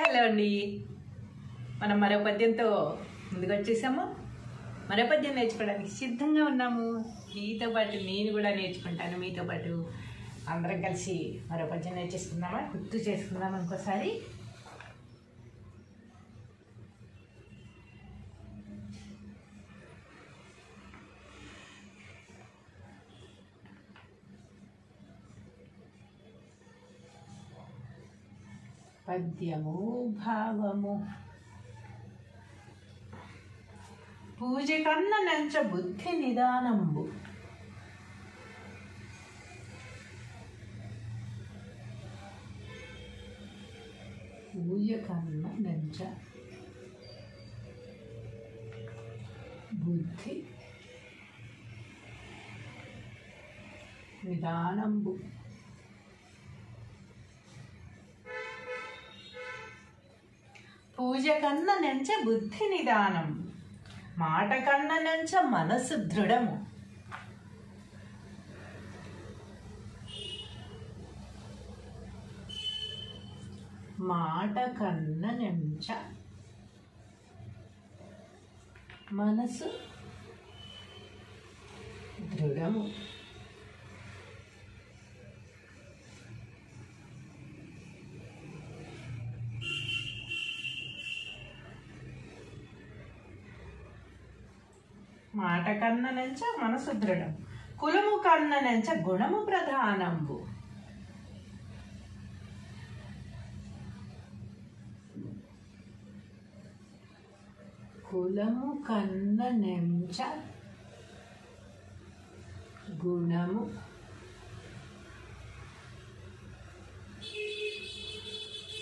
Hello అండి, మనం మరో పద్యంతో ముందుకు వచ్చేసాము. మరో పద్యం నేర్చుకోవడానికి సిద్ధంగా ఉన్నాము. మీతో పాటు నేను కూడా నేర్చుకుంటాను. మీతో పాటు అందరం కలిసి మరో పద్యం నేర్చేసుకుందామా? గుర్తు చేసుకుందాం ఇంకోసారి. పద్యము భావము. పూజ కన్న నంచ బుద్ధి నిదానంబు. పూజ కన్న నంచ బుద్ధి నిదానంబు. పూజ కన్న నెంచ బుద్ధి నిదానం, మాట కన్న నెంచ మనసు దృఢము. మాట కన్న నెంచ మనసు దృఢము. మాట కన్న నెంచ మనసు దృఢం, కులము కన్న నెంచ గుణము ప్రధానంబు. కులము కన్న నెంచ గుణము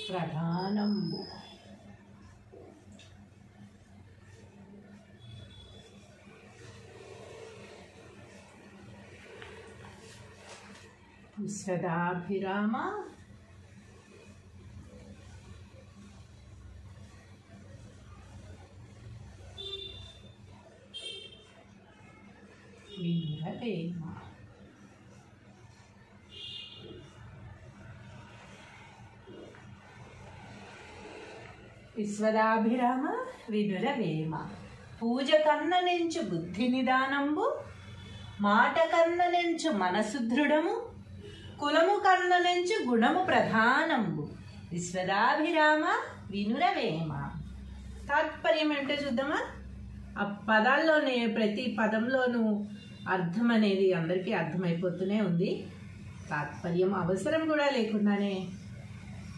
ప్రధానంబు. విశ్వదాభిరామ వీరవేమ. విశ్వదాభిరామ వినురవేమ. పూజ కన్న నెంచు బుద్ధి నిదానంబు, మాట కన్న నెంచు మనసు దృఢము, కులము కన్న నెంచు గుణము ప్రధానంబు. విశ్వదాభిరామ వినురవేమ. తాత్పర్యం ఏమిటో చూద్దామా? ఆ పదాల్లోనే ప్రతి పదంలోనూ అర్థం అనేది అందరికీ అర్థమైపోతూనే ఉంది. తాత్పర్యం అవసరం కూడా లేకుండానే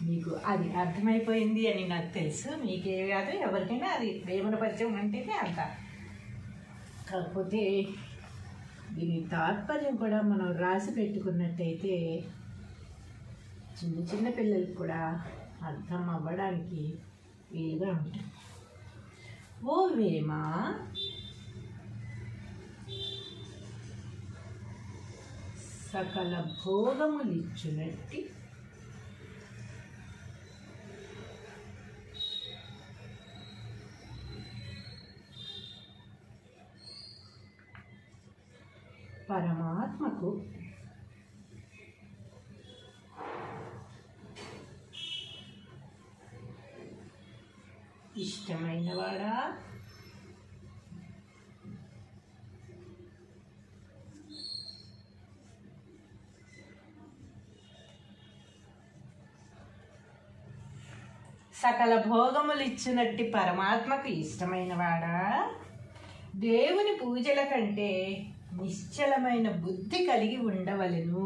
మీకు అది అర్థమైపోయింది అని నాకు తెలుసు. మీకే కాదు, ఎవరికైనా అది వేమన పద్యం అంటేనే అంత. కాకపోతే దీని తాత్పర్యం కూడా మనం రాసి పెట్టుకున్నట్టయితే చిన్న చిన్న పిల్లలకు కూడా అర్థం అవ్వడానికి వీలుగా ఉంటుంది. ఓ వేమ, సకల భోగములిచ్చునట్టి పరమాత్మకు ఇష్టమైనవాడా, సకల భోగములిచ్చినట్టి పరమాత్మకు ఇష్టమైనవాడా, దేవుని పూజల కంటే నిశ్చలమైన బుద్ధి కలిగి ఉండవలెను.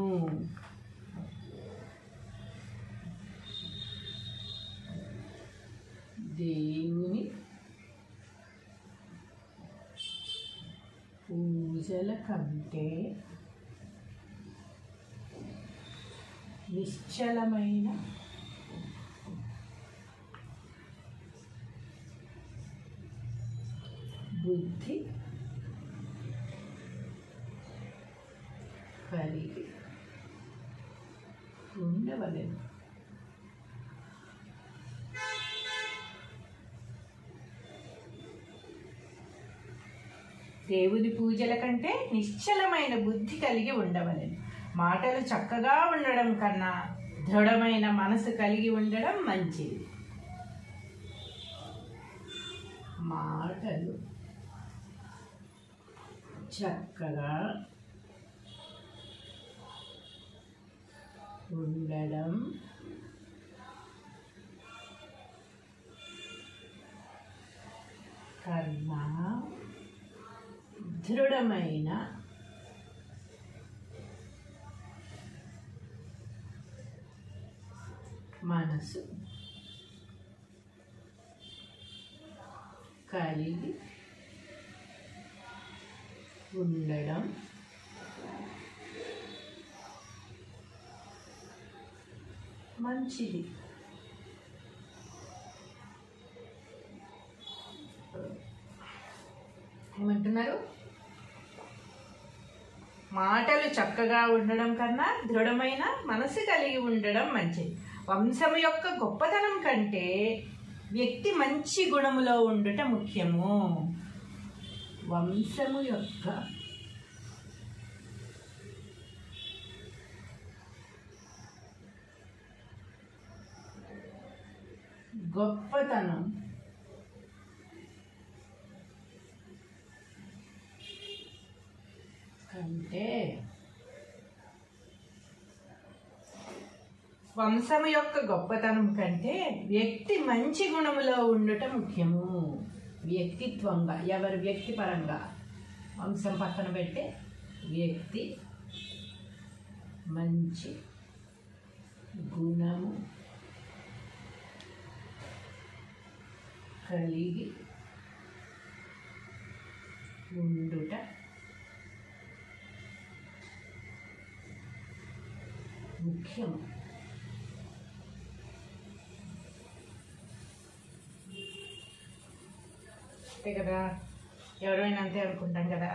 దేవుని పూజల కంటే నిశ్చలమైన బుద్ధి కలిగి ఉండవలెను. దేవుని పూజల కంటే నిశ్చలమైన బుద్ధి కలిగి ఉండవలెను. మాటలు చక్కగా ఉండడం కన్నా దృఢమైన మనసు కలిగి ఉండడం మంచిది. మాటలు చక్కగా ఉండడం కన్నా దృఢమైన మనసు కలిగి ఉండడం మంచిది. ఏమంటున్నారు? మాటలు చక్కగా ఉండడం కన్నా దృఢమైన మనసు కలిగి ఉండడం మంచిది. వంశము యొక్క గొప్పతనం కంటే వ్యక్తి మంచి గుణములో ఉండుట ముఖ్యము. వంశము యొక్క గొప్పతనం కంటే వంశము యొక్క గొప్పతనం కంటే వ్యక్తి మంచి గుణములో ఉండుట ముఖ్యము. వ్యక్తిత్వంగా, ఎవరి వ్యక్తిపరంగా, వంశం పక్కన పెట్టే వ్యక్తి మంచి గుణము కలిగి ఉండుట ముఖ్యం. అంతే కదా, ఎవరైనా అంతే అనుకుంటాం కదా.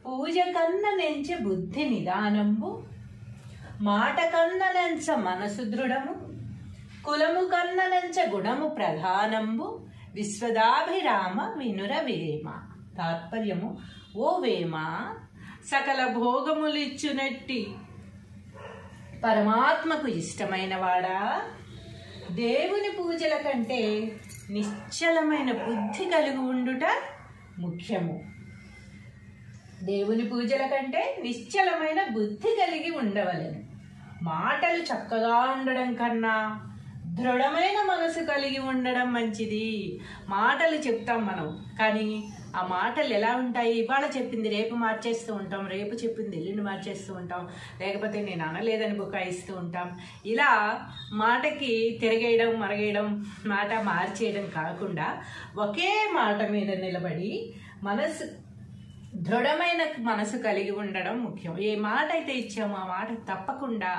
పూజ కన్న నెంచె బుద్ధి నిదానంబు, మాట కన్న నెంచ మనసు దృఢము, కులము కన్న నెంచ గుణము ప్రధానంబు, విశ్వదాభిరామ వినుర వేమ. తాత్పర్యము: ఓ వేమ, సకల భోగములిచ్చునట్టి పరమాత్మకు ఇష్టమైన వాడా, దేవుని పూజల కంటే నిశ్చలమైన బుద్ధి కలిగి ఉండుట ముఖ్యము. దేవుని పూజల కంటే నిశ్చలమైన బుద్ధి కలిగి ఉండవలెను. మాటలు చక్కగా ఉండడం కన్నా దృఢమైన మనసు కలిగి ఉండడం మంచిది. మాటలు చెప్తాం మనం, కానీ ఆ మాటలు ఎలా ఉంటాయి? ఇవాళ చెప్పింది రేపు మార్చేస్తూ ఉంటాం, రేపు చెప్పింది ఎల్లుండి మార్చేస్తూ ఉంటాం, లేకపోతే నేను అనలేదని బుకాయిస్తూ ఉంటాం. ఇలా మాటకి తిరగేయడం, మరగేయడం, మాట మార్చేయడం కాకుండా ఒకే మాట మీద నిలబడి మనసు దృఢమైన మనసు కలిగి ఉండడం ముఖ్యం. ఏ మాట అయితే ఇచ్చామో ఆ మాట తప్పకుండా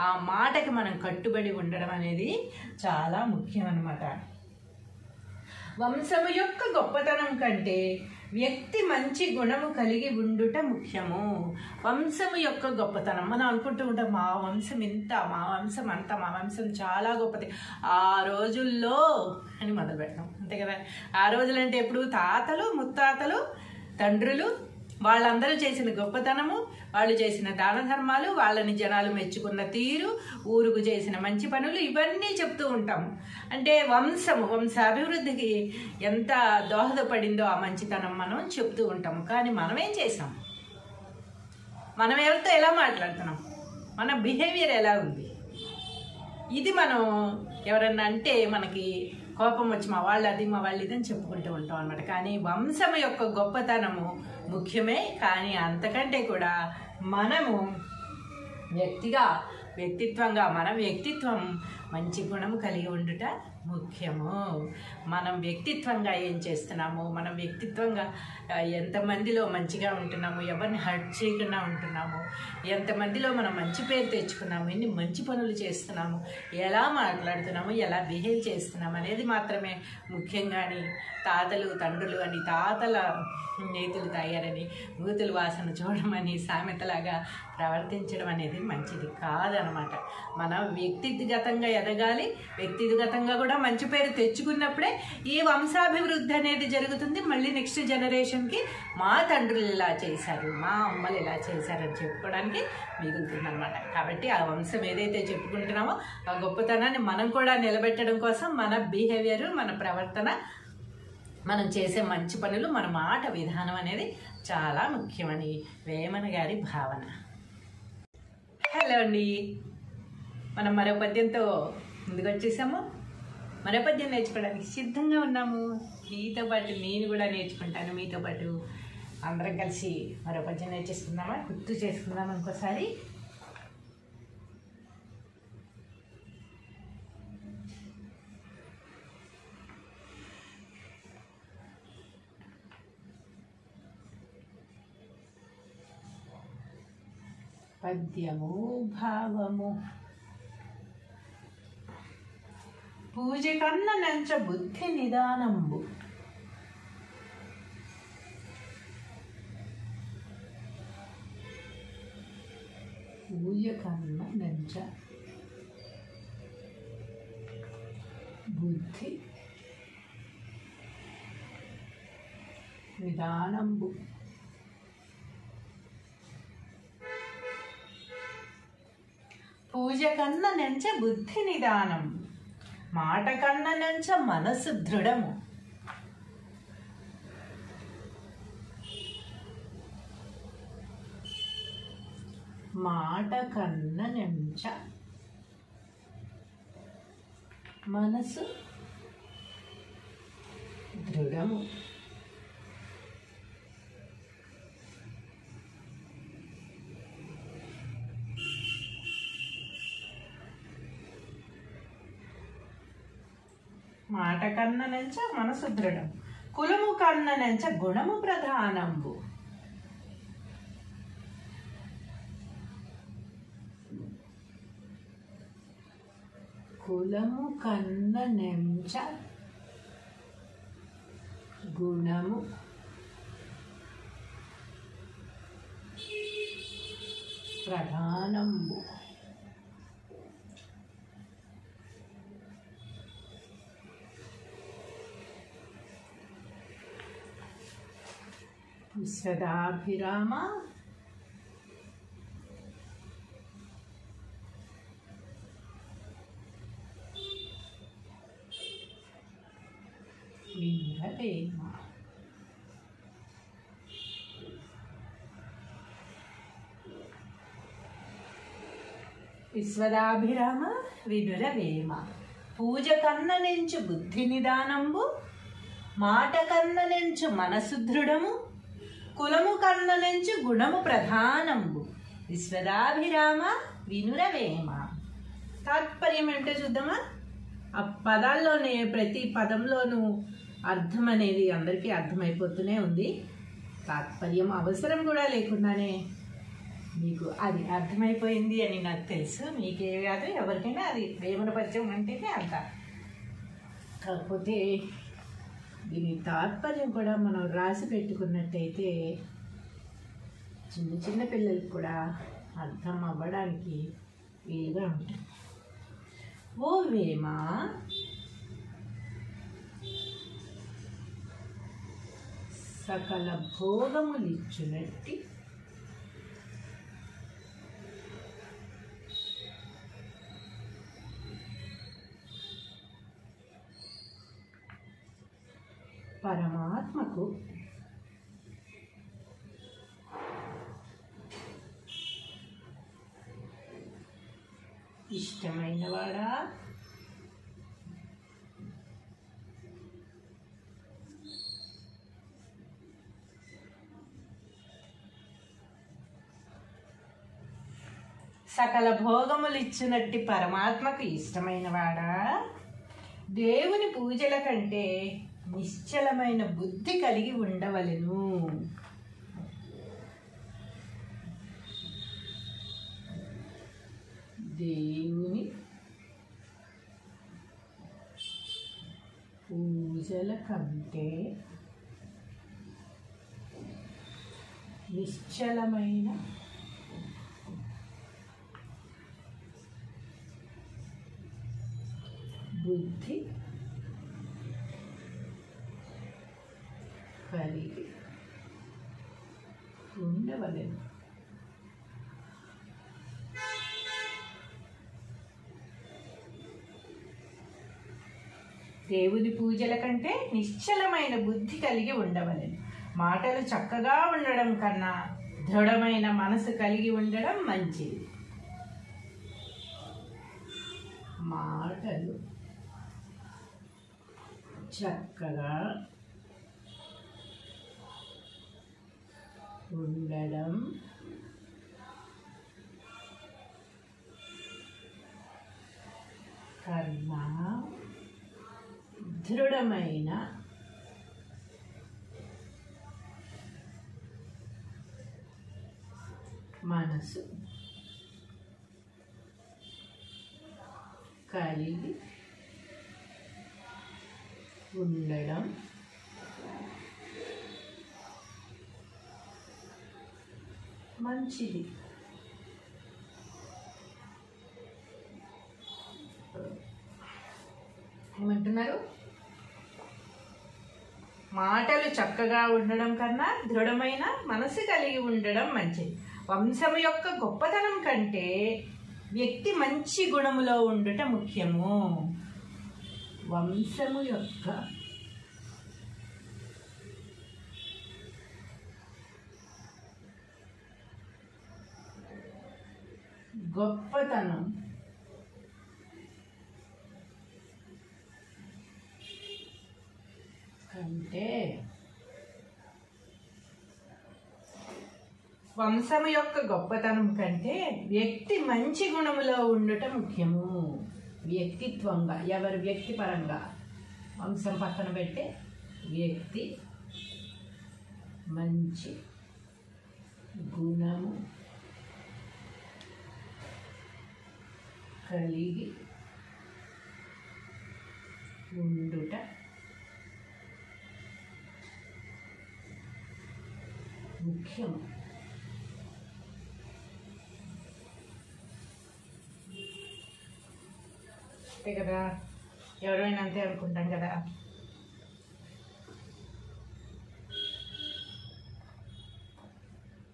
ఆ మాటకి మనం కట్టుబడి ఉండడం అనేది చాలా ముఖ్యం అన్నమాట. వంశము యొక్క గొప్పతనం కంటే వ్యక్తి మంచి గుణము కలిగి ఉండుట ముఖ్యము. వంశము యొక్క గొప్పతనం మనం అనుకుంటూ ఉంటాం, మా వంశం ఇంత, మా వంశం అంత, మా వంశం చాలా గొప్పది ఆ రోజుల్లో అని మొదలు పెడతాం. అంతే కదా. ఆ రోజులంటే ఎప్పుడు తాతలు, ముత్తాతలు, తండ్రులు, వాళ్ళందరూ చేసిన గొప్పతనము, వాళ్ళు చేసిన దాన ధర్మాలు, వాళ్ళని జనాలు మెచ్చుకున్న తీరు, ఊరుకు చేసిన మంచి పనులు, ఇవన్నీ చెప్తూ ఉంటాము. అంటే వంశాభివృద్ధికి ఎంత దోహదపడిందో ఆ మంచితనం మనం చెప్తూ ఉంటాము. కానీ మనం ఏం చేసాం? మనం ఎవరితో ఎలా మాట్లాడుతున్నాం? మన బిహేవియర్ ఎలా ఉంది? ఇది మనం ఎవరన్నా అంటే మనకి కోపం వచ్చి మా వాళ్ళు అది, మా వాళ్ళు ఇదని చెప్పుకుంటూ ఉంటాం అనమాట. కానీ వంశం యొక్క గొప్పతనము ముఖ్యమే. కానీ అంతకంటే కూడా మనము వ్యక్తిత్వంగా మన వ్యక్తిత్వం మంచి గుణము కలిగి ఉండుట ముఖ్యము. మనం వ్యక్తిత్వంగా ఏం చేస్తున్నాము, మనం వ్యక్తిత్వంగా ఎంతమందిలో మంచిగా ఉంటున్నాము, ఎవరిని హర్ట్ చేయకుండా ఉంటున్నాము, ఎంతమందిలో మనం మంచి పేరు తెచ్చుకున్నాము, ఎన్ని మంచి పనులు చేస్తున్నాము, ఎలా మాట్లాడుతున్నాము, ఎలా బిహేవ్ చేస్తున్నాము అనేది మాత్రమే ముఖ్యంగాని తాతలు తండ్రులు అని తాతల నేతులు తాగారని మూతులు వాసన చూడమని సామెతలాగా ప్రవర్తించడం అనేది మంచిది కాదనమాట. మనం వ్యక్తిగతంగా ఎదగాలి, వ్యక్తిగతంగా కూడా మంచి పేరు తెచ్చుకున్నప్పుడే ఈ వంశాభివృద్ధి అనేది జరుగుతుంది. మళ్ళీ నెక్స్ట్ జనరేషన్కి మా తండ్రులు ఇలా చేశారు, మా అమ్మలు ఇలా చేశారని చెప్పుకోవడానికి మిగులుతుంది అనమాట. కాబట్టి ఆ వంశం ఏదైతే చెప్పుకుంటున్నామో ఆ గొప్పతనాన్ని మనం కూడా నిలబెట్టడం కోసం మన బిహేవియర్, మన ప్రవర్తన, మనం చేసే మంచి పనులు, మన మాట విధానం అనేది చాలా ముఖ్యమని వేమన గారి భావన. హలో అండి, మనం మరో పద్యంతో ముందుకు వచ్చేసాము. మరో పద్యం నేర్చుకోవడానికి సిద్ధంగా ఉన్నాము. మీతో పాటు నేను కూడా నేర్చుకుంటాను, మీతో పాటు అందరం కలిసి మరో పద్యం నేర్చేసుకుందామా, గుర్తు చేసుకుందాం ఇంకోసారి. పద్యము భావము. పూజ కన్న నంచ బుద్ధి నిదానంబు. పూజ కన్న నంచ బుద్ధి నిదానంబు. పూజ కన్న నెంచ బుద్ధి నిదానం, మాట కన్న నెంచ మనసు దృఢము. మాట కన్న నెంచ మనసు దృఢము. మాట కన్న నెంచ మనసు దృఢం, కులము కన్న నెంచ గుణము ప్రధానంబు. కులము కన్న నెంచ గుణము ప్రధానంబు. విశ్వదాభిరామ వినురవేమ. విశ్వదాభిరామ వినురవేమ. పూజ కన్న నెంచు బుద్ధి నిదానంబు, మాట కన్న నెంచు మనసు దృఢము, కులము కన్న నెంచు గుణము ప్రధానంబు. విశ్వదాభిరామ వినురవేమ. తాత్పర్యం ఏంటో చూద్దామా. ఆ పదాల్లోనే ప్రతి పదంలోనూ అర్థం అనేది అందరికీ అర్థమైపోతూనే ఉంది. తాత్పర్యం అవసరం కూడా లేకుండానే మీకు అది అర్థమైపోయింది అని నాకు తెలుసు. మీకే కాదు ఎవరికైనా అది వేమన పద్యం అంటేనే అంత. కాకపోతే దీని తాత్పర్యం కూడా మనం రాసి పెట్టుకున్నట్టయితే చిన్న చిన్న పిల్లలకు కూడా అర్థం అవ్వడానికి వీలుగా ఉంటుంది. ఓ వేమ, సకల భోగములిచ్చునట్టి పరమాత్మకు ఇష్టమైనవాడా, సకల భోగములిచ్చినట్టి పరమాత్మకు ఇష్టమైనవాడా, దేవుని పూజల కంటే నిశ్చలమైన బుద్ధి కలిగి ఉండవలెను. దేవుని పూజల కంటే నిశ్చలమైన బుద్ధి కలిగి ఉండవలెను. దేవుని పూజల కంటే నిశ్చలమైన బుద్ధి కలిగి ఉండవలెను. మాటలు చక్కగా ఉండడం కన్నా దృఢమైన మనసు కలిగి ఉండడం మంచిది. మాటలు చక్కగా ఉండడం కన్నా దృఢమైన మనసు కలిగి ఉండడం మంచిది. ఏమంటున్నారు? మాటలు చక్కగా ఉండడం కన్నా దృఢమైన మనసు కలిగి ఉండడం మంచిది. వంశము యొక్క గొప్పతనం కంటే వ్యక్తి మంచి గుణములో ఉండుట ముఖ్యము. వంశము యొక్క గొప్పతనం కంటే వంశము యొక్క గొప్పతనం కంటే వ్యక్తి మంచి గుణములో ఉండుట ముఖ్యము. వ్యక్తిత్వంగా, ఎవరి వ్యక్తిపరంగా, వంశం పక్కన పెట్టే వ్యక్తి మంచి గుణము కలిగి ఉండుట ముఖ్యము. అంతే కదా, ఎవరైనా అంతే అనుకుంటాం కదా.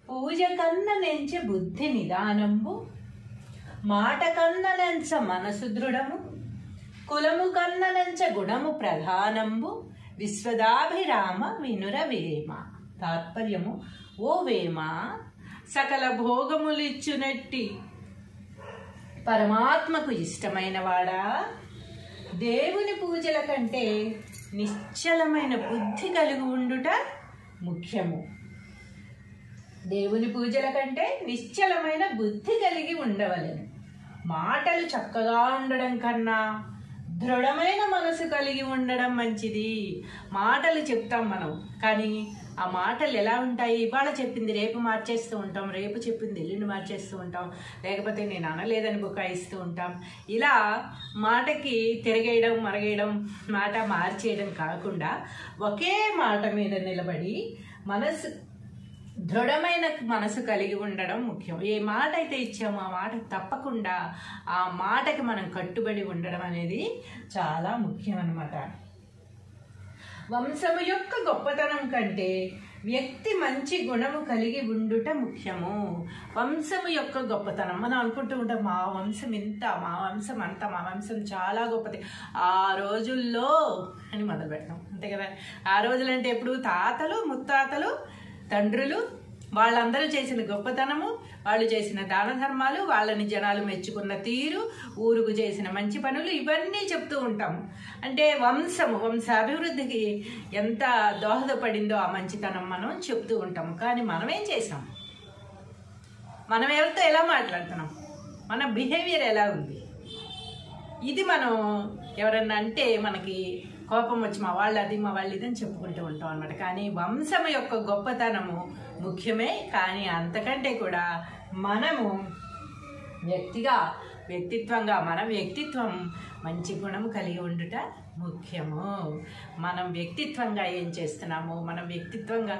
పూజ కన్న నెంచె బుద్ధి నిదానంబు, మాట కన్న నెంచ మనసు దృఢము, కులము కన్న నెంచ గుణము ప్రధానంబు, విశ్వదాభిరామ వినురవేమ. తాత్పర్యము: ఓ వేమ, సకల భోగములిచ్చునట్టి పరమాత్మకు ఇష్టమైన వాడా, దేవుని పూజల కంటే నిశ్చలమైన బుద్ధి కలిగి ఉండుట ముఖ్యము. దేవుని పూజల కంటే నిశ్చలమైన బుద్ధి కలిగి ఉండవలెను. మాటలు చక్కగా ఉండడం కన్నా దృఢమైన మనసు కలిగి ఉండడం మంచిది. మాటలు చెప్తాం మనం, కానీ ఆ మాటలు ఎలా ఉంటాయి? ఇవాళ చెప్పింది రేపు మార్చేస్తూ ఉంటాం, రేపు చెప్పింది ఎల్లుండి మార్చేస్తూ ఉంటాం, లేకపోతే నేను అనలేదని బుకాయిస్తూ ఉంటాం. ఇలా మాటకి తిరగేయడం, మరగేయడం, మాట మార్చేయడం కాకుండా ఒకే మాట మీద నిలబడి మనసు దృఢమైన మనసు కలిగి ఉండడం ముఖ్యం. ఏ మాట అయితే ఇచ్చామో ఆ మాట తప్పకుండా ఆ మాటకి మనం కట్టుబడి ఉండడం అనేది చాలా ముఖ్యం అన్నమాట. వంశము యొక్క గొప్పతనం కంటే వ్యక్తి మంచి గుణము కలిగి ఉండుట ముఖ్యము. వంశము యొక్క గొప్పతనం మనం అనుకుంటూ ఉంటాం, మా వంశం ఇంత, మా వంశం అంత, మా వంశం చాలా గొప్పది ఆ రోజుల్లో అని మొదలు పెడతాం. అంతే కదా. ఆ రోజులంటే ఎప్పుడు తాతలు, ముత్తాతలు, తండ్రులు, వాళ్ళందరూ చేసిన గొప్పతనము, వాళ్ళు చేసిన దాన ధర్మాలు, వాళ్ళని జనాలు మెచ్చుకున్న తీరు, ఊరుకు చేసిన మంచి పనులు, ఇవన్నీ చెప్తూ ఉంటాము. అంటే వంశాభివృద్ధికి ఎంత దోహదపడిందో ఆ మంచితనం మనం చెప్తూ ఉంటాము. కానీ మనం ఏం చేసాం? మనం ఎవరితో ఎలా మాట్లాడుతున్నాం? మన బిహేవియర్ ఎలా ఉంది? ఇది మనం ఎవరన్నా అంటే మనకి కోపం వచ్చి మా వాళ్ళు అది, మా వాళ్ళు ఇది అని చెప్పుకుంటూ ఉంటాం అన్నమాట. కానీ వంశం యొక్క గొప్పతనము ముఖ్యమే. కానీ అంతకంటే కూడా మనము వ్యక్తిత్వంగా మన వ్యక్తిత్వం మంచి గుణము కలిగి ఉండుట ముఖ్యము. మనం వ్యక్తిత్వంగా ఏం చేస్తున్నాము, మనం వ్యక్తిత్వంగా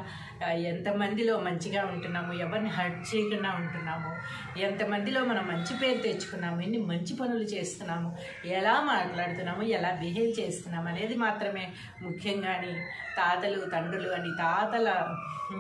ఎంతమందిలో మంచిగా ఉంటున్నాము, ఎవరిని హర్ట్ చేయకుండా ఉంటున్నాము, ఎంతమందిలో మనం మంచి పేరు తెచ్చుకున్నాము, ఎన్ని మంచి పనులు చేస్తున్నాము, ఎలా మాట్లాడుతున్నాము, ఎలా బిహేవ్ చేస్తున్నాము అనేది మాత్రమే ముఖ్యంగాని తాతలు తండ్రులు అని తాతల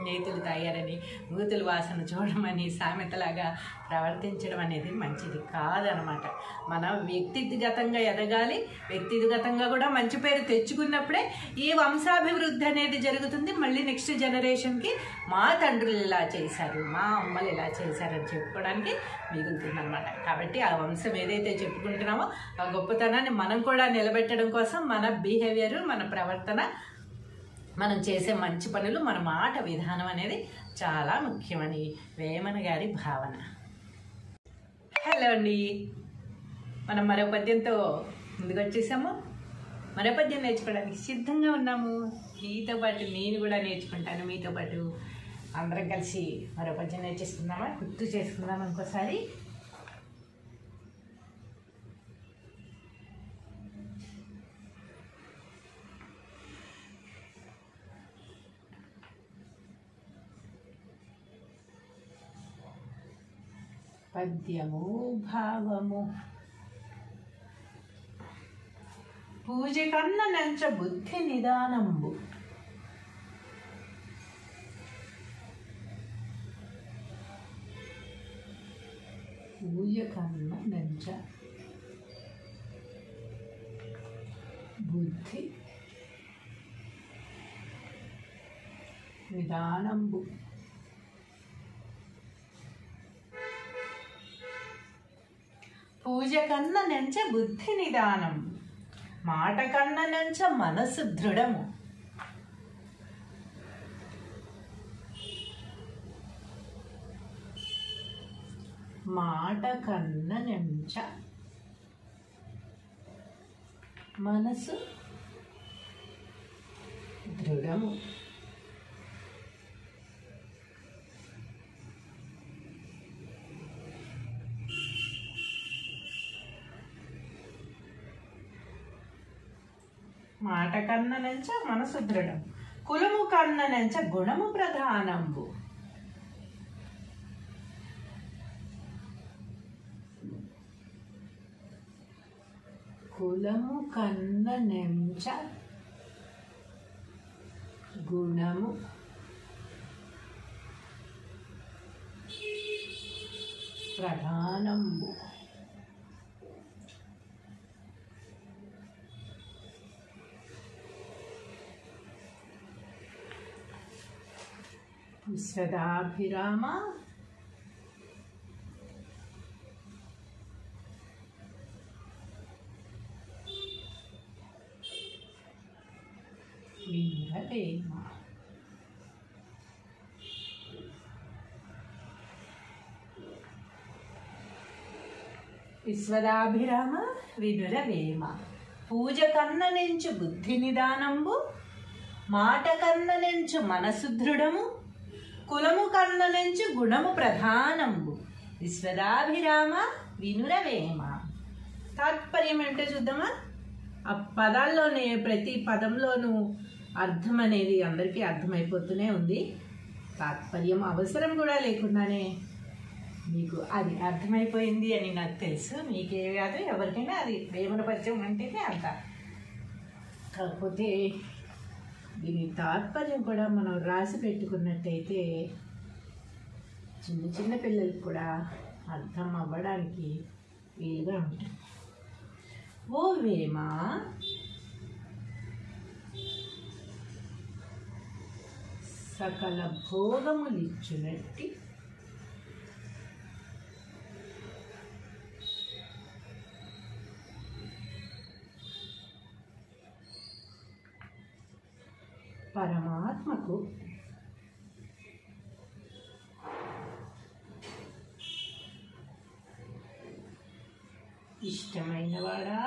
నేతులు తాగారని మూతులు వాసన చూడమని సామెతలాగా ప్రవర్తించడం అనేది మంచిది కాదనమాట. మనం వ్యక్తిగతంగా ఎదగాలి, వ్యక్తిగతంగా కూడా మంచి పేరు తెచ్చుకున్నప్పుడే ఈ వంశాభివృద్ధి అనేది జరుగుతుంది. మళ్ళీ నెక్స్ట్ జనరేషన్కి మా తండ్రులు ఇలా చేశారు, మా అమ్మలు ఇలా చేశారని చెప్పుకోవడానికి మిగులుతుందన్నమాట. కాబట్టి ఆ వంశం ఏదైతే చెప్పుకుంటున్నామో ఆ గొప్పతనాన్ని మనం కూడా నిలబెట్టడం కోసం మన బిహేవియర్, మన ప్రవర్తన, మనం చేసే మంచి పనులు, మన మాట విధానం అనేది చాలా ముఖ్యమని వేమన గారి భావన. హలో అండి, మనం మరో పద్యంతో ముందుకు వచ్చేసాము. మరో పద్యం నేర్చుకోవడానికి సిద్ధంగా ఉన్నాము. మీతో పాటు నేను కూడా నేర్చుకుంటాను, మీతో పాటు అందరం కలిసి మరో పద్యం నేర్చేసుకుందామా, గుర్తు చేసుకుందాం ఇంకోసారి. పద్యము భావము. పూజ కన్న నంచ బుద్ధి నిదానంబు, పూజ కన్న నంచ బుద్ధి నిదానంబు. పూజ కన్న నెంచ బుద్ధి నిదానం, మాట కన్న నెంచ మనసు దృఢము. మాట కన్న నెంచ మనసు దృఢము. మాట కన్న నెంచ మనసు దృఢం, కులము కన్న నెంచ గుణము ప్రధానంబు. కులము కన్న నెంచ గుణము ప్రధానంబు. విశ్వదాభిరామ వీరవేమ. విశ్వదాభిరామ వినురవేమ. పూజ కన్న నెంచు బుద్ధి నిదానంబు, మాట కన్న నెంచు మనసు దృఢము, కులము కన్న నెంచు గుణము ప్రధానంబు. విశ్వదాభిరామ వినురవేమ. తాత్పర్యం ఏంటో చూద్దామా. ఆ పదాల్లోనే ప్రతి పదంలోనూ అర్థం అనేది అందరికీ అర్థమైపోతూనే ఉంది. తాత్పర్యం అవసరం కూడా లేకుండానే మీకు అది అర్థమైపోయింది అని నాకు తెలుసు. మీకే కాదు ఎవరికైనా అది వేమన పద్యం అంటేనే అంత. కాకపోతే దీని తాత్పర్యం కూడా మనం రాసి పెట్టుకున్నట్టయితే చిన్న చిన్న పిల్లలకు కూడా అర్థం అవ్వడానికి వీలుగా ఉంటుంది. ఓ వేమ, సకల భోగములిచ్చునట్టి పరమాత్మకు ఇష్టమైన వాడా,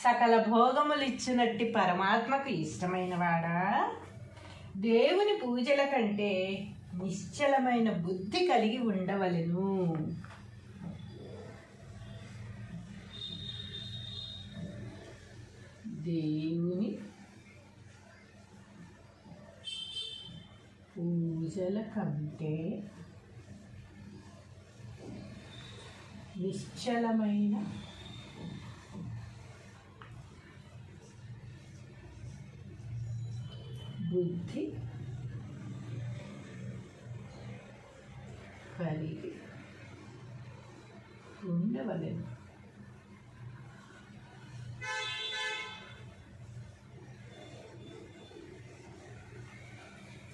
సకల భోగములిచ్చినట్టి పరమాత్మకు ఇష్టమైన వాడా, దేవుని పూజల కంటే నిశ్చలమైన బుద్ధి కలిగి ఉండవలెను. దేవుని పూజల కంటే నిశ్చలమైన బుద్ధి కలిగి ఉండవలెను.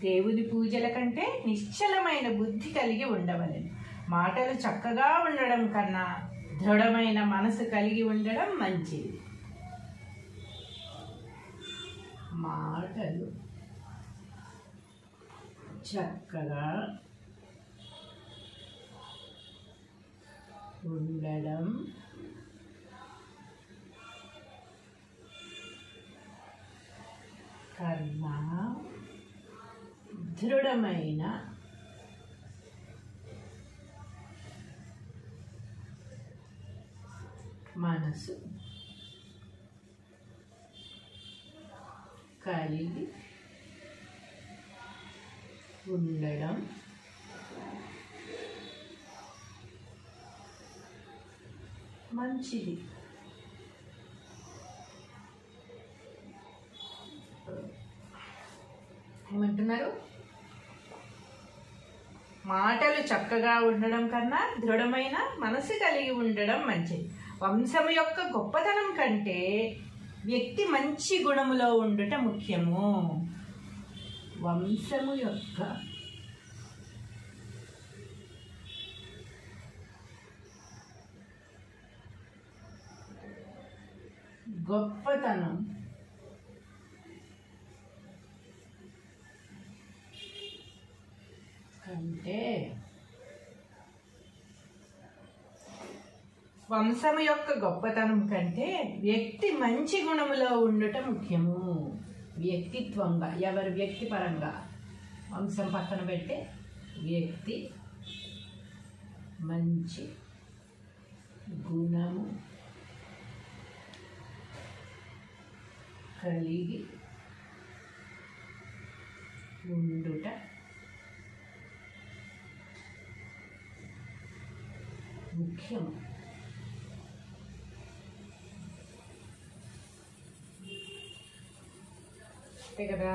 దేవుని పూజల కంటే నిశ్చలమైన బుద్ధి కలిగి ఉండవలెను. మాటలు చక్కగా ఉండడం కన్నా దృఢమైన మనసు కలిగి ఉండడం మంచిది. మాటలు చక్కగా ఉండడం కన్నా దృఢమైన మనసు కలిగి ఉండడం మంచిది. ఏమంటున్నారు? మాటలు చక్కగా ఉండడం కన్నా దృఢమైన మనసు కలిగి ఉండడం మంచిది. వంశము యొక్క గొప్పతనం కంటే వ్యక్తి మంచి గుణములో ఉండుట ముఖ్యము. వంశము యొక్క గొప్పతనం కంటే వంశము యొక్క గొప్పతనం కంటే వ్యక్తి మంచి గుణములో ఉండుట ముఖ్యము. వ్యక్తిత్వంగా, ఎవరి వ్యక్తి పరంగా, వంశం పక్కన పెట్టే వ్యక్తి మంచి గుణము కలిగి ఉండుట ముఖ్యం. అంతే కదా,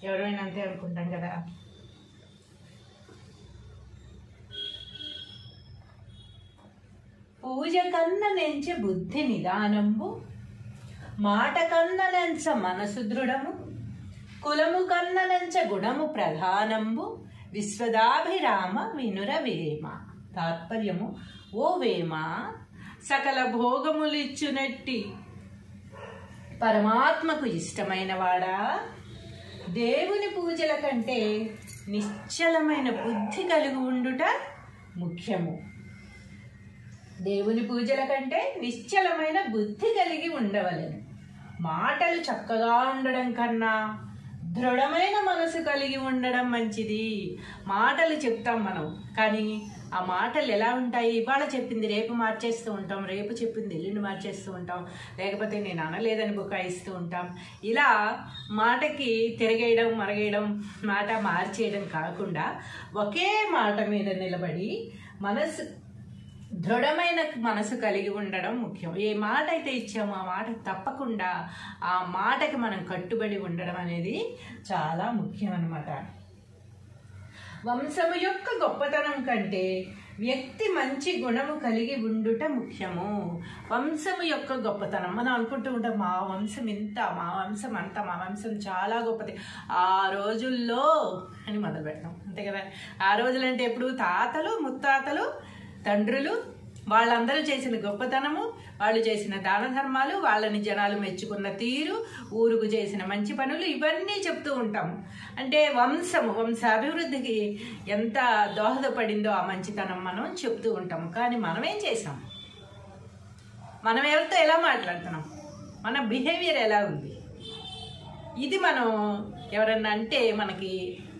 ఎవరైనా అంతే అనుకుంటాం కదా. పూజ కన్న నెంచె బుద్ధి నిదానంబు, మాట కన్న నెంచ మనసు దృఢము, కులము కన్న నెంచ గుణము ప్రధానంబు, విశ్వదాభిరామ వినుర వేమ. తాత్పర్యము: ఓ వేమ, సకల భోగములిచ్చునట్టి పరమాత్మకు ఇష్టమైన వాడా, దేవుని పూజల కంటే నిశ్చలమైన బుద్ధి కలిగి ఉండుట ముఖ్యము. దేవుని పూజల కంటే నిశ్చలమైన బుద్ధి కలిగి ఉండవలెను. మాటలు చక్కగా ఉండడం కన్నా దృఢమైన మనసు కలిగి ఉండడం మంచిది. మాటలు చెప్తాం మనం, కానీ ఆ మాటలు ఎలా ఉంటాయి? ఇవాళ చెప్పింది రేపు మార్చేస్తూ ఉంటాం, రేపు చెప్పింది ఎల్లుండి మార్చేస్తూ ఉంటాం, లేకపోతే నేను అనలేదని బుకాయిస్తూ ఉంటాం. ఇలా మాటకి తిరగేయడం, మరగేయడం, మాట మార్చేయడం కాకుండా ఒకే మాట మీద నిలబడి మనసు దృఢమైన మనసు కలిగి ఉండడం ముఖ్యం. ఏ మాట అయితే ఇచ్చామో ఆ మాట తప్పకుండా ఆ మాటకి మనం కట్టుబడి ఉండడం అనేది చాలా ముఖ్యం అన్నమాట. వంశము యొక్క గొప్పతనం కంటే వ్యక్తి మంచి గుణము కలిగి ఉండుట ముఖ్యము. వంశము యొక్క గొప్పతనం మనం అనుకుంటూ ఉంటాం, మా వంశం ఇంత, మా వంశం అంత, మా వంశం చాలా గొప్పది ఆ రోజుల్లో అని మొదలు పెడతాం. అంతే కదా. ఆ రోజులంటే ఎప్పుడు తాతలు, ముత్తాతలు, తండ్రులు, వాళ్ళందరూ చేసిన గొప్పతనము, వాళ్ళు చేసిన దాన ధర్మాలు, వాళ్ళని జనాలు మెచ్చుకున్న తీరు, ఊరుకు చేసిన మంచి పనులు, ఇవన్నీ చెప్తూ ఉంటాము. అంటే వంశాభివృద్ధికి ఎంత దోహదపడిందో ఆ మంచితనం మనం చెప్తూ ఉంటాము. కానీ మనం ఏం చేసాం? మనం ఎవరితో ఎలా మాట్లాడుతున్నాం? మన బిహేవియర్ ఎలా ఉంది. ఇది మనం ఎవరన్నా అంటే మనకి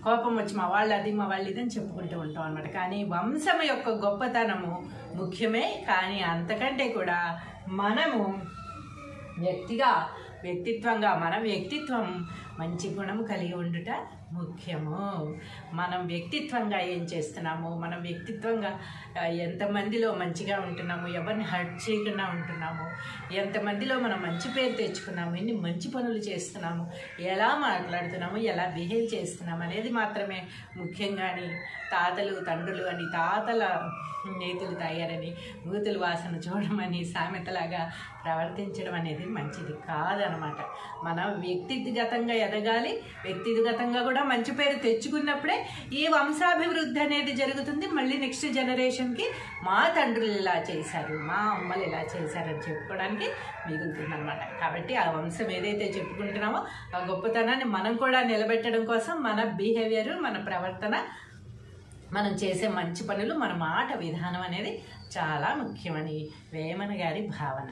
కోపం వచ్చి మా వాళ్ళు అది మా వాళ్ళు ఇదని చెప్పుకుంటూ ఉంటాం అన్నమాట. కానీ వంశం యొక్క గొప్పతనము ముఖ్యమే, కానీ అంతకంటే కూడా మనము వ్యక్తిత్వంగా మన వ్యక్తిత్వం మంచి గుణము కలిగి ఉండుట ముఖ్యము. మనం వ్యక్తిత్వంగా ఏం చేస్తున్నాము, మనం వ్యక్తిత్వంగా ఎంతమందిలో మంచిగా ఉంటున్నాము, ఎవరిని హర్ట్ చేయకుండా ఉంటున్నాము, ఎంతమందిలో మనం మంచి పేరు తెచ్చుకున్నాము, ఎన్ని మంచి పనులు చేస్తున్నాము, ఎలా మాట్లాడుతున్నాము, ఎలా బిహేవ్ చేస్తున్నాము అనేది మాత్రమే ముఖ్యంగాని తాతలు తండ్రులు అని తాతల నేతులు తాగారని మూతులు వాసన చూడమని సామెతలాగా ప్రవర్తించడం అనేది మంచిది కాదనమాట. మనం వ్యక్తిగతంగా ఎదగాలి, వ్యక్తిగతంగా కూడా మంచి పేరు తెచ్చుకున్నప్పుడే ఈ వంశాభివృద్ధి అనేది జరుగుతుంది. మళ్ళీ నెక్స్ట్ జనరేషన్కి మా తండ్రులు ఇలా చేశారు, మా అమ్మలు ఇలా చేశారని చెప్పుకోవడానికి మిగులుతుంది అనమాట. కాబట్టి ఆ వంశం ఏదైతే చెప్పుకుంటున్నామో ఆ గొప్పతనాన్ని మనం కూడా నిలబెట్టడం కోసం మన బిహేవియర్, మన ప్రవర్తన, మనం చేసే మంచి పనులు, మన మాట విధానం అనేది చాలా ముఖ్యమని వేమన గారి భావన.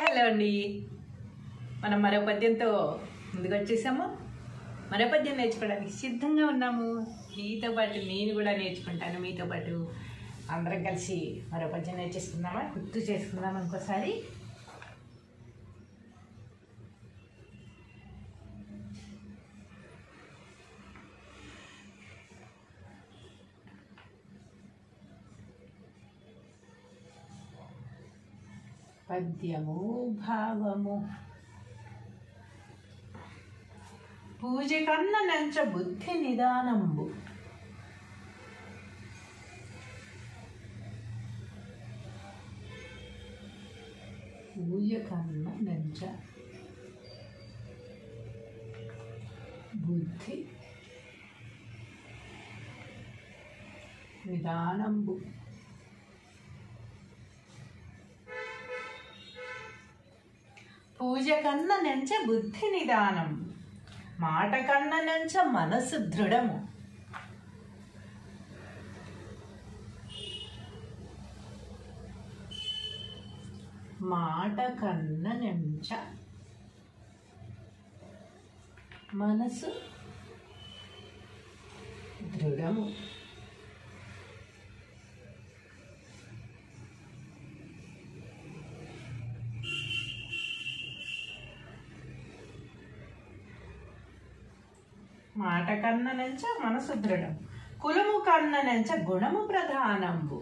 హలో అండి, మనం మరో పద్యంతో ముందుకు వచ్చేసాము. మరో పద్యం నేర్చుకోవడానికి సిద్ధంగా ఉన్నాము. మీతో పాటు నేను కూడా నేర్చుకుంటాను, మీతో పాటు అందరం కలిసి మరో పద్యం నేర్చేసుకుందామా, గుర్తు చేసుకుందాం ఇంకోసారి. పద్యము భావము. పూజ కన్న నంచ బుద్ధి నిదానంబు, పూజ కన్న నంచ బుద్ధి నిదానంబు. పూజ కన్న నెంచ బుద్ధి నిదానం, మాట కన్న నెంచ మనసు దృఢము. మాట కన్న నెంచ మనసు దృఢము. మాట కన్న నెంచ మనసు దృఢం, కులము కన్న నెంచ గుణము ప్రధానంబు.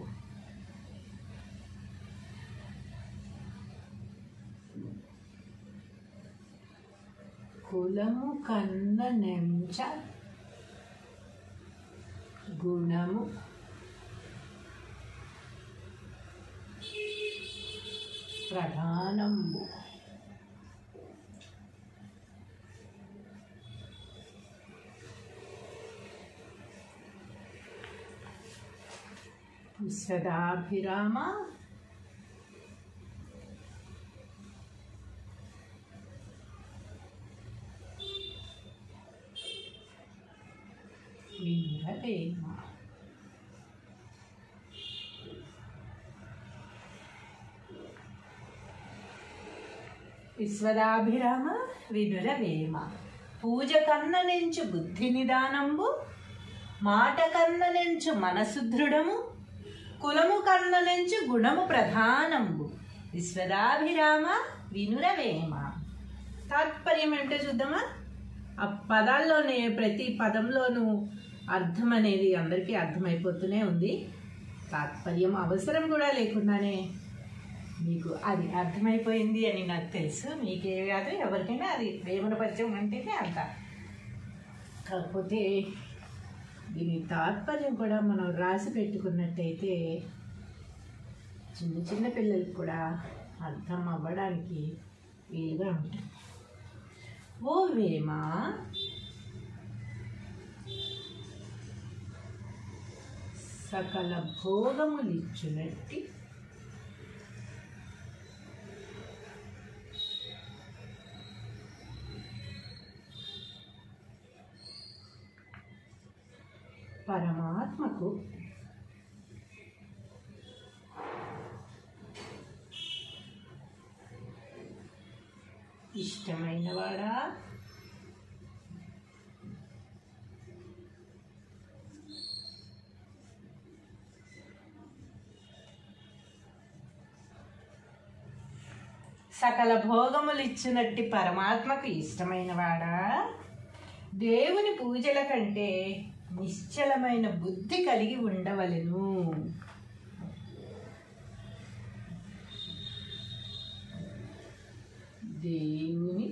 కులము కన్న నెంచ గుణము ప్రధానంబు. విశ్వదాభిరామ వినురవేమ. విశ్వదాభిరామ వినురవేమ. పూజ కన్న నెంచు బుద్ధి నిదానంబు, మాట కన్న నెంచు మనసు దృఢము, కులము కన్న నెంచు గుణము ప్రధానంబు. విశ్వదాభిరామ వినురవేమ. తాత్పర్యం ఏంటో చూద్దామా. ఆ పదాల్లోనే ప్రతి పదంలోనూ అర్థం అనేది అందరికీ అర్థమైపోతూనే ఉంది. తాత్పర్యం అవసరం కూడా లేకుండానే మీకు అది అర్థమైపోయింది అని నాకు తెలుసు. మీకే కాదు ఎవరికైనా అది వేమన పద్యం అంటేనే అంత. కాకపోతే దీని తాత్పర్యం కూడా మనం రాసి పెట్టుకున్నట్టయితే చిన్న చిన్న పిల్లలకు కూడా అర్థం అవ్వడానికి వీలుగా ఉంటుంది. ఓ వేమ, సకల భోగములిచ్చునట్టి పరమాత్మకు ఇష్టమైనవాడా, సకల భోగములిచ్చినట్టి పరమాత్మకు ఇష్టమైనవాడా, దేవుని పూజల కంటే నిశ్చలమైన బుద్ధి కలిగి ఉండవలెను. దేవుని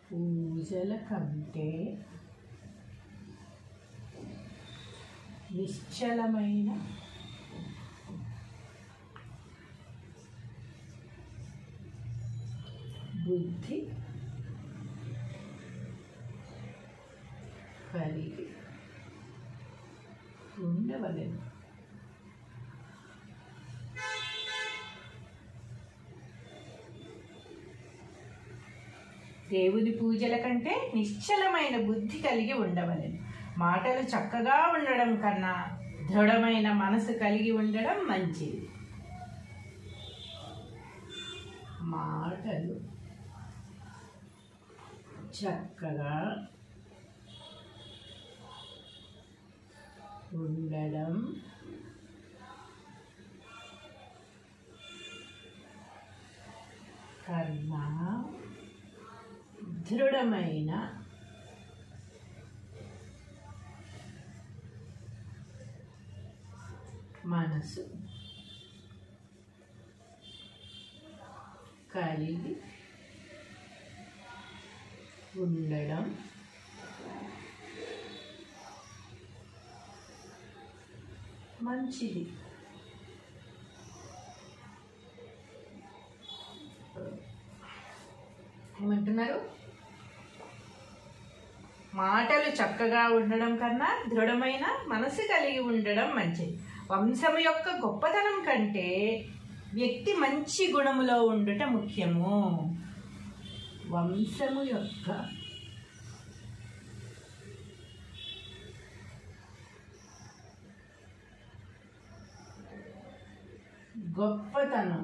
పూజల కంటే నిశ్చలమైన బుద్ధి కలిగి ఉండవలెను. దేవుని పూజల కంటే నిశ్చలమైన బుద్ధి కలిగి ఉండవలెను. మాటలు చక్కగా ఉండడం కన్నా దృఢమైన మనసు కలిగి ఉండడం మంచిది. మాటలు చక్కగా ఉండడం కన్నా దృఢమైన మనసు కలిగి ఉండడం మంచిది. ఏమంటున్నారు? మాటలు చక్కగా ఉండడం కన్నా దృఢమైన మనసు కలిగి ఉండడం మంచిది. వంశము యొక్క గొప్పతనం కంటే వ్యక్తి మంచి గుణములో ఉండుట ముఖ్యము. వంశము యొక్క గొప్పతనం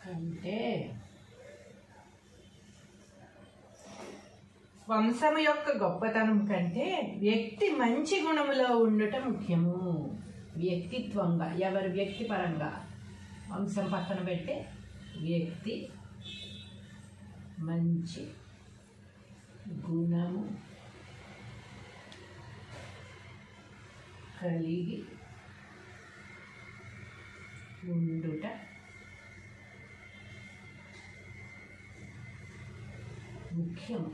కంటే వంశము యొక్క గొప్పతనం కంటే వ్యక్తి మంచి గుణములో ఉండుట ముఖ్యము. వ్యక్తిత్వంగా, ఎవరి వ్యక్తిపరంగా, వంశం పక్కన పెట్టి వ్యక్తి మంచి గుణము కలిగి ఉండుట ముఖ్యము.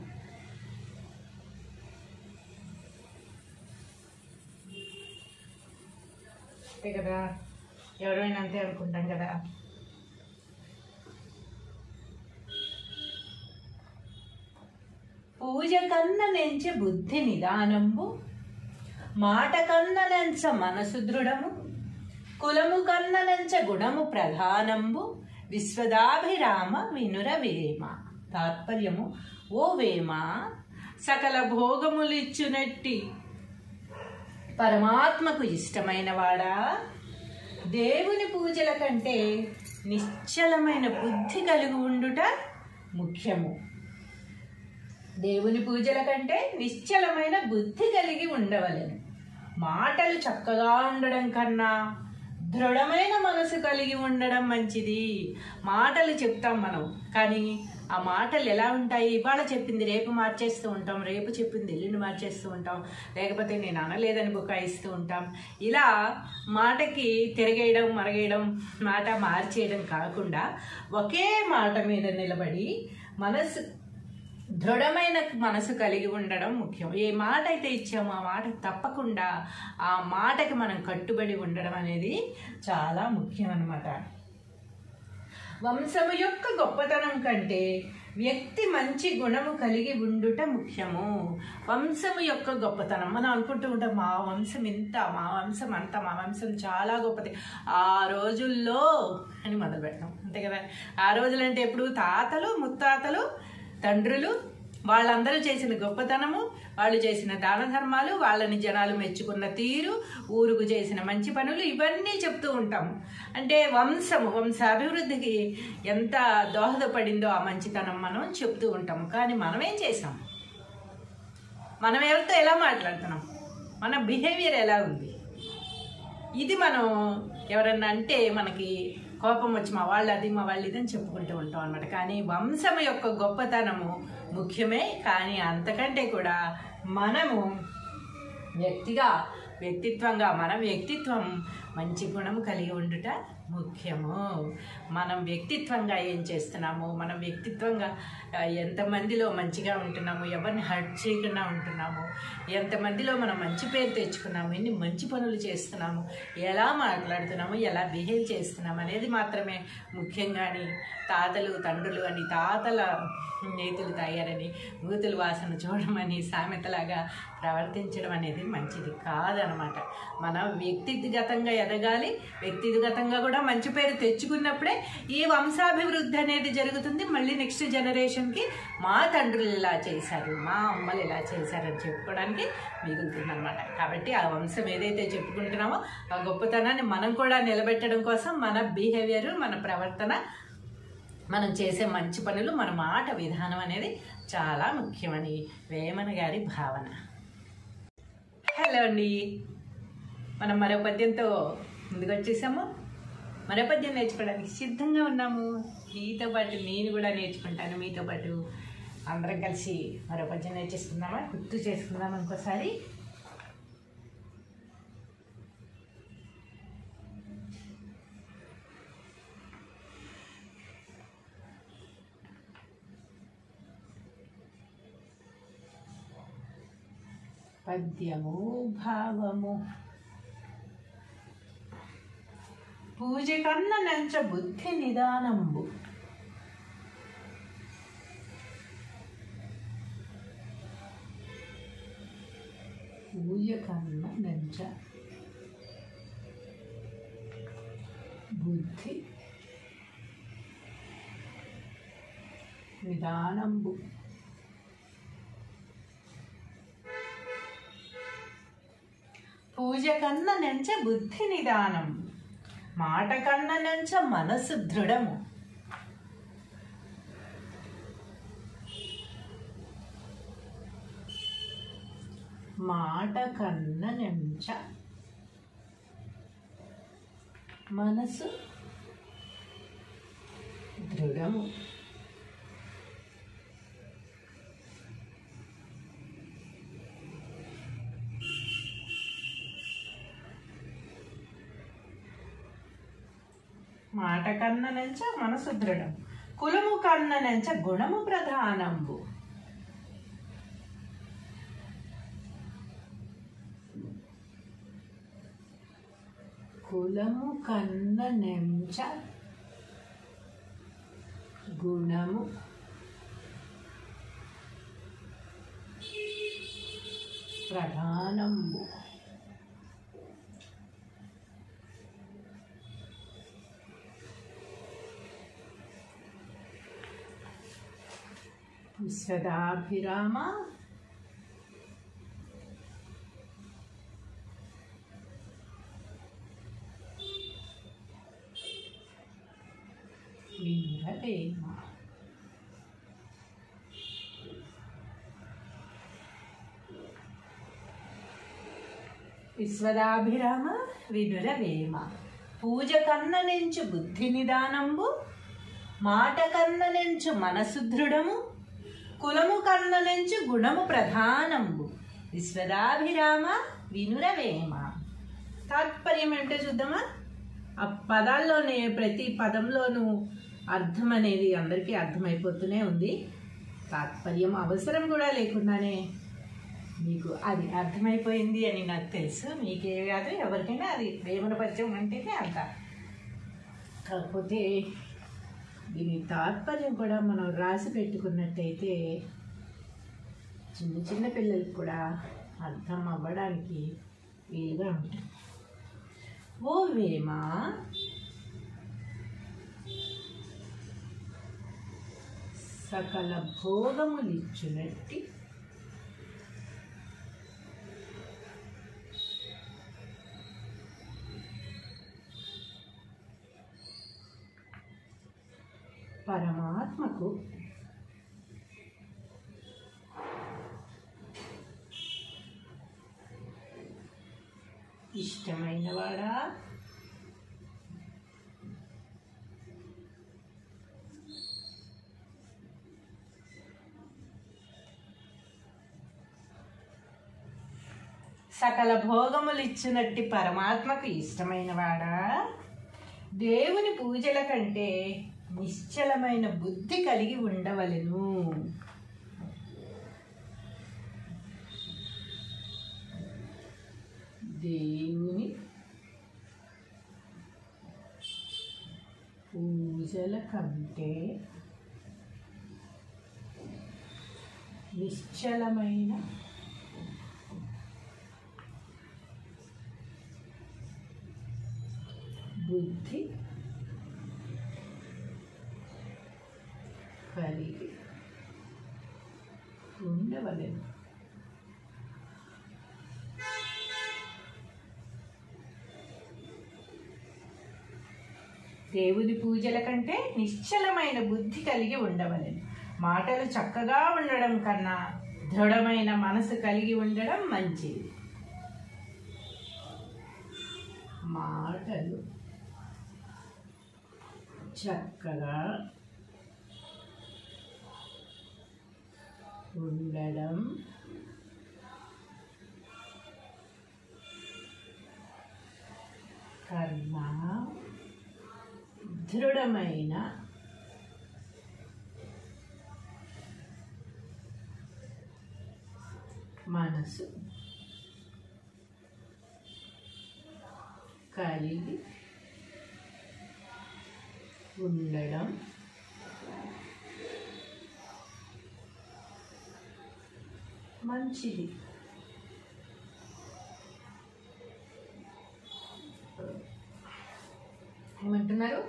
అంతే కదా, ఎవరైనా అంతే అనుకుంటాం కదా. పూజ కన్న నెంచె బుద్ధి నిదానంబు, మాట కన్న నెంచ మనసు దృఢము, కులము కన్న నెంచ గుణము ప్రధానంబు, విశ్వదాభిరామ వినురవేమ. తాత్పర్యము: ఓ వేమ, సకల భోగములిచ్చునట్టి పరమాత్మకు ఇష్టమైన వాడా, దేవుని పూజల కంటే నిశ్చలమైన బుద్ధి కలిగి ఉండుట ముఖ్యము. దేవుని పూజల కంటే నిశ్చలమైన బుద్ధి కలిగి ఉండవలెను. మాటలు చక్కగా ఉండడం కన్నా దృఢమైన మనసు కలిగి ఉండడం మంచిది. మాటలు చెప్తాం మనం, కానీ ఆ మాటలు ఎలా ఉంటాయి? ఇవాళ చెప్పింది రేపు మార్చేస్తూ ఉంటాం, రేపు చెప్పింది ఎల్లుండి మార్చేస్తూ ఉంటాం, లేకపోతే నేను అనలేదని బుకాయిస్తూ ఉంటాం. ఇలా మాటకి తిరగేయడం, మరగేయడం, మాట మార్చేయడం కాకుండా ఒకే మాట మీద నిలబడి మనసు దృఢమైన మనసు కలిగి ఉండడం ముఖ్యం. ఏ మాట అయితే ఇచ్చామో ఆ మాట తప్పకుండా ఆ మాటకి మనం కట్టుబడి ఉండడం అనేది చాలా ముఖ్యం అన్నమాట. వంశము యొక్క గొప్పతనం కంటే వ్యక్తి మంచి గుణము కలిగి ఉండుట ముఖ్యము. వంశము యొక్క గొప్పతనం మనం అనుకుంటూ ఉంటాం, మా వంశం ఇంత, మా వంశం అంత, మా వంశం చాలా గొప్పది ఆ రోజుల్లో అని మొదలు పెడతాం. అంతే కదా. ఆ రోజులంటే ఎప్పుడు తాతలు, ముత్తాతలు, తండ్రులు, వాళ్ళందరూ చేసిన గొప్పతనము, వాళ్ళు చేసిన దాన ధర్మాలు, వాళ్ళని జనాలు మెచ్చుకున్న తీరు, ఊరుకు చేసిన మంచి పనులు ఇవన్నీ చెప్తూ ఉంటాము. అంటే వంశాభివృద్ధికి ఎంత దోహదపడిందో ఆ మంచితనం మనం చెప్తూ ఉంటాము. కానీ మనమేం చేసాం? మనం ఎవరితో ఎలా మాట్లాడుతున్నాం? మన బిహేవియర్ ఎలా ఉంది? ఇది మనం ఎవరన్నా అంటే మనకి కోపం వచ్చి మా వాళ్ళు అది మా వాళ్ళు ఇది అని చెప్పుకుంటూ ఉంటాం అన్నమాట. కానీ వంశం యొక్క గొప్పతనము ముఖ్యమే. కానీ అంతకంటే కూడా మనము వ్యక్తిత్వంగా మన వ్యక్తిత్వం మంచి గుణము కలిగి ఉండుట ముఖ్యము. మనం వ్యక్తిత్వంగా ఏం చేస్తున్నాము, మనం వ్యక్తిత్వంగా ఎంతమందిలో మంచిగా ఉంటున్నాము, ఎవరిని హర్ట్ చేయకుండా ఉంటున్నాము, ఎంతమందిలో మనం మంచి పేరు తెచ్చుకున్నాము, ఎన్ని మంచి పనులు చేస్తున్నాము, ఎలా మాట్లాడుతున్నాము, ఎలా బిహేవ్ చేస్తున్నాము అనేది మాత్రమే ముఖ్యంగాని తాతలు తండ్రులు అని తాతల నేతులు తాగారని మూతులు వాసన చూడమని సామెతలాగా ప్రవర్తించడం అనేది మంచిది కాదనమాట. మనం వ్యక్తిగతంగా ఎదగాలి, వ్యక్తిగతంగా కూడా మంచి పేరు తెచ్చుకున్నప్పుడే ఈ వంశాభివృద్ధి అనేది జరుగుతుంది. మళ్ళీ నెక్స్ట్ జనరేషన్కి మా తండ్రులు ఇలా చేశారు, మా అమ్మలు ఇలా చేశారని చెప్పుకోవడానికి మిగులుతుంది అనమాట. కాబట్టి ఆ వంశం ఏదైతే చెప్పుకుంటున్నామో ఆ గొప్పతనాన్ని మనం కూడా నిలబెట్టడం కోసం మన బిహేవియర్, మన ప్రవర్తన, మనం చేసే మంచి పనులు, మన మాట విధానం అనేది చాలా ముఖ్యమని వేమన గారి భావన. హలో అండి, మనం మరో పద్యంతో ముందుకు వచ్చేసాము. మరో పద్యం నేర్చుకోవడానికి సిద్ధంగా ఉన్నాము. మీతో పాటు నేను కూడా నేర్చుకుంటాను. మీతో పాటు అందరం కలిసి మరో పద్యం నేర్చేసుకుందామా? గుర్తు చేసుకుందాం ఇంకోసారి. పద్యము భావము. పూజ కన్న నంచ బుద్ధి నిదానంబు. పూజ కన్న నంచ బుద్ధి నిదానంబు. పూజ కన్న నెంచ బుద్ధి నిదానం, మాట కన్న నెంచ మనసు దృఢము. మాట కన్న నెంచ మనసు దృఢము. మాట కన్న నెంచ మనసు దృఢం, కులము కన్న నెంచ గుణము ప్రధానంబు. కులము కన్న నెంచ గుణము ప్రధానంబు. విశ్వదాభిరామ వీరవేమ. విశ్వదాభిరామ వినురవేమ. పూజ కన్న నెంచు బుద్ధి నిదానంబు, మాట కన్న నెంచు మనసు దృఢము, కులము కన్న నెంచు గుణము ప్రధానంబు. విశ్వదాభిరామ వినురవేమ. తాత్పర్యం ఏంటో చూద్దామా? ఆ పదాల్లోనే ప్రతి పదంలోనూ అర్థం అనేది అందరికీ అర్థమైపోతూనే ఉంది. తాత్పర్యం అవసరం కూడా లేకుండానే మీకు అది అర్థమైపోయింది అని నాకు తెలుసు. మీకే కాదు ఎవరికైనా అది వేమన పద్యం అంటేనే అంత. కాకపోతే దీని తాత్పర్యం కూడా మనం రాసి పెట్టుకున్నట్టయితే చిన్న చిన్న పిల్లలకు కూడా అర్థం అవ్వడానికి వీలుగా ఉంటుంది. ఓ వేమ, సకల భోగములిచ్చునట్టి పరమాత్మకు ఇష్టమైనవాడా, సకల భోగములిచ్చినట్టి పరమాత్మకు ఇష్టమైనవాడా, దేవుని పూజల కంటే నిశ్చలమైన బుద్ధి కలిగి ఉండవలెను. దేవుని పూజల కంటే నిశ్చలమైన బుద్ధి కలిగి ఉండవలెను. దేవుని పూజల కంటే నిశ్చలమైన బుద్ధి కలిగి ఉండవలెను. మాటలు చక్కగా ఉండడం కన్నా దృఢమైన మనసు కలిగి ఉండడం మంచిది. మాటలు చక్కగా ఉండడం కన్నా దృఢమైన మనసు కలిగి ఉండడం మంచిది. ఏమంటున్నారు?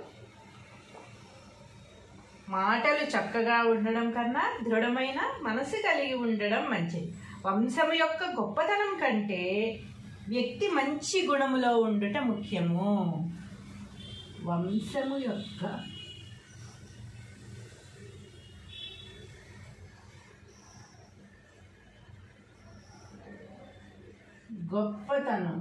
మాటలు చక్కగా ఉండడం కన్నా దృఢమైన మనసు కలిగి ఉండడం మంచిది. వంశము యొక్క గొప్పతనం కంటే వ్యక్తి మంచి గుణములో ఉండుట ముఖ్యము. వంశము యొక్క గొప్పతనం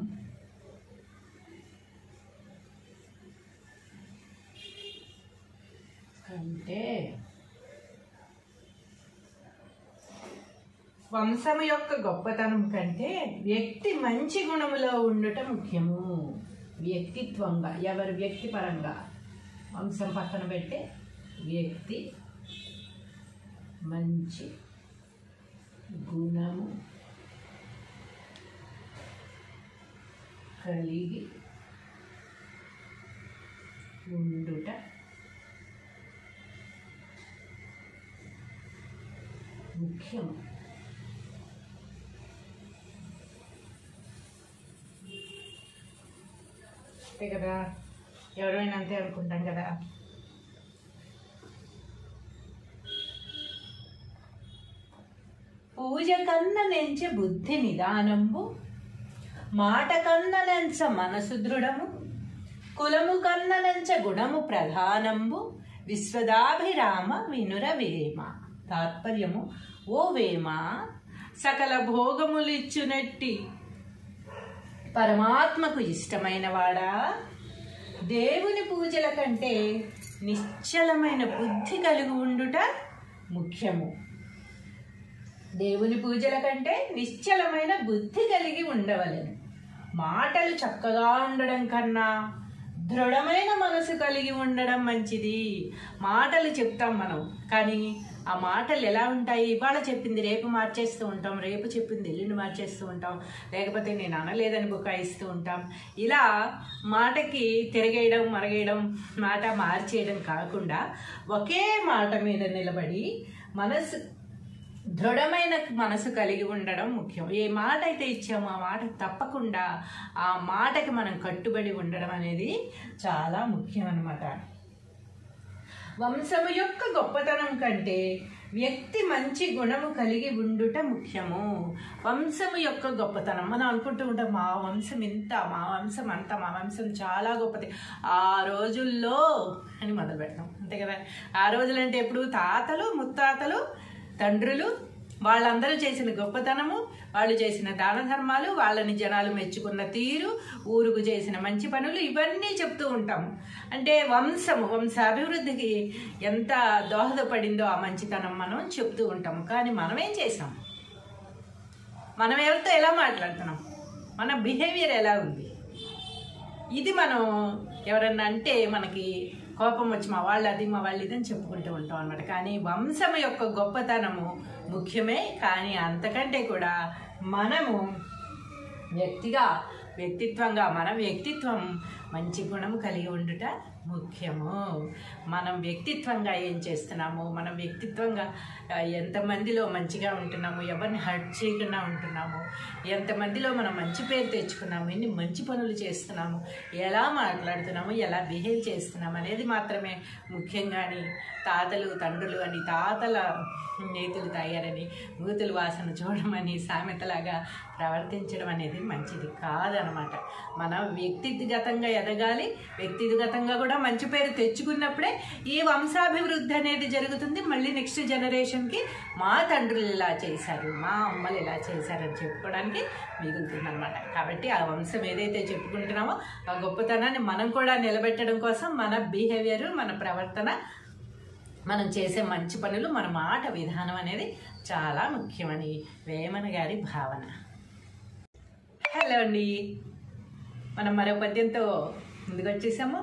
కంటే వంశము యొక్క గొప్పతనం కంటే వ్యక్తి మంచి గుణములో ఉండుట ముఖ్యము. వ్యక్తిత్వంగా, ఎవరి వ్యక్తిపరంగా, వంశం పక్కన పెట్టే వ్యక్తి మంచి గుణము కలిగి ఉండుట ముఖ్యం. అంతే కదా, ఎవరైనా అంతే అనుకుంటాం కదా. పూజ కన్న నెంచె బుద్ధి నిదానంబు, మాట కన్న నెంచ మనసు దృఢము, కులము కన్న నెంచ గుణము ప్రధానంబు, విశ్వదాభిరామ వినుర వేమ. తాత్పర్యము: ఓ వేమ, సకల భోగములిచ్చునట్టి పరమాత్మకు ఇష్టమైన వాడా, దేవుని పూజల కంటే నిశ్చలమైన బుద్ధి కలిగి ఉండుట ముఖ్యము. దేవుని పూజల కంటే నిశ్చలమైన బుద్ధి కలిగి ఉండవలెను. మాటలు చక్కగా ఉండడం కన్నా దృఢమైన మనసు కలిగి ఉండడం మంచిది. మాటలు చెప్తాం మనం, కానీ ఆ మాటలు ఎలా ఉంటాయి? ఇవాళ చెప్పింది రేపు మార్చేస్తూ ఉంటాం, రేపు చెప్పింది ఎల్లుండి మార్చేస్తూ ఉంటాం, లేకపోతే నేను అనలేదని బుకాయిస్తూ ఉంటాం. ఇలా మాటకి తిరగేయడం, మరగేయడం, మాట మార్చేయడం కాకుండా ఒకే మాట మీద నిలబడి మనసు దృఢమైన మనసు కలిగి ఉండడం ముఖ్యం. ఏ మాట అయితే ఇచ్చామో ఆ మాట తప్పకుండా ఆ మాటకి మనం కట్టుబడి ఉండడం అనేది చాలా ముఖ్యం అన్నమాట. వంశము యొక్క గొప్పతనం కంటే వ్యక్తి మంచి గుణము కలిగి ఉండుట ముఖ్యము. వంశము యొక్క గొప్పతనం మనం అనుకుంటూ ఉంటాం, మా వంశం ఇంత, మా వంశం అంత, మా వంశం చాలా గొప్పది ఆ రోజుల్లో అని మొదలు పెడతాం, అంతే కదా. ఆ రోజులంటే ఎప్పుడు తాతలు, ముత్తాతలు, తండ్రులు, వాళ్ళందరూ చేసిన గొప్పతనము, వాళ్ళు చేసిన దాన ధర్మాలు, వాళ్ళని జనాలు మెచ్చుకున్న తీరు, ఊరుకు చేసిన మంచి పనులు, ఇవన్నీ చెప్తూ ఉంటాము. అంటే వంశాభివృద్ధికి ఎంత దోహదపడిందో ఆ మంచితనం మనం చెప్తూ ఉంటాము. కానీ మనం ఏం చేసాం? మనం ఎవరితో ఎలా మాట్లాడుతున్నాం? మన బిహేవియర్ ఎలా ఉంది? ఇది మనం ఎవరన్నా అంటే మనకి కోపం వచ్చి మా వాళ్ళు అది, మా వాళ్ళు ఇది అని చెప్పుకుంటూ ఉంటాం అన్నమాట. కానీ వంశం యొక్క గొప్పతనము ముఖ్యమే. కానీ అంతకంటే కూడా మనము వ్యక్తిత్వంగా మన వ్యక్తిత్వం మంచి గుణము కలిగి ఉండుట ముఖ్యము. మనం వ్యక్తిత్వంగా ఏం చేస్తున్నాము, మనం వ్యక్తిత్వంగా ఎంతమందిలో మంచిగా ఉంటున్నాము, ఎవరిని హర్ట్ చేయకుండా ఉంటున్నాము, ఎంతమందిలో మనం మంచి పేరు తెచ్చుకున్నాము, ఎన్ని మంచి పనులు చేస్తున్నాము, ఎలా మాట్లాడుతున్నాము, ఎలా బిహేవ్ చేస్తున్నాము అనేది మాత్రమే ముఖ్యంగాని తాతలు తండ్రులు అని, తాతల నేతులు తాగారని మూతులు వాసన చూడమని సామెతలాగా ప్రవర్తించడం అనేది మంచిది కాదనమాట. మనం వ్యక్తిగతంగా ఎదగాలి, వ్యక్తిగతంగా కూడా మంచి పేరు తెచ్చుకున్నప్పుడే ఈ వంశాభివృద్ధి అనేది జరుగుతుంది. మళ్ళీ నెక్స్ట్ జనరేషన్కి మా తండ్రులు ఇలా చేశారు, మా అమ్మలు ఇలా చేశారని చెప్పుకోవడానికి మిగులుతుంది అనమాట. కాబట్టి ఆ వంశం ఏదైతే చెప్పుకుంటున్నామో ఆ గొప్పతనాన్ని మనం కూడా నిలబెట్టడం కోసం మన బిహేవియర్, మన ప్రవర్తన, మనం చేసే మంచి పనులు, మన మాట విధానం అనేది చాలా ముఖ్యమని వేమన గారి భావన. హలో అండి, మనం మరో పద్యంతో ముందుకు వచ్చేసాము.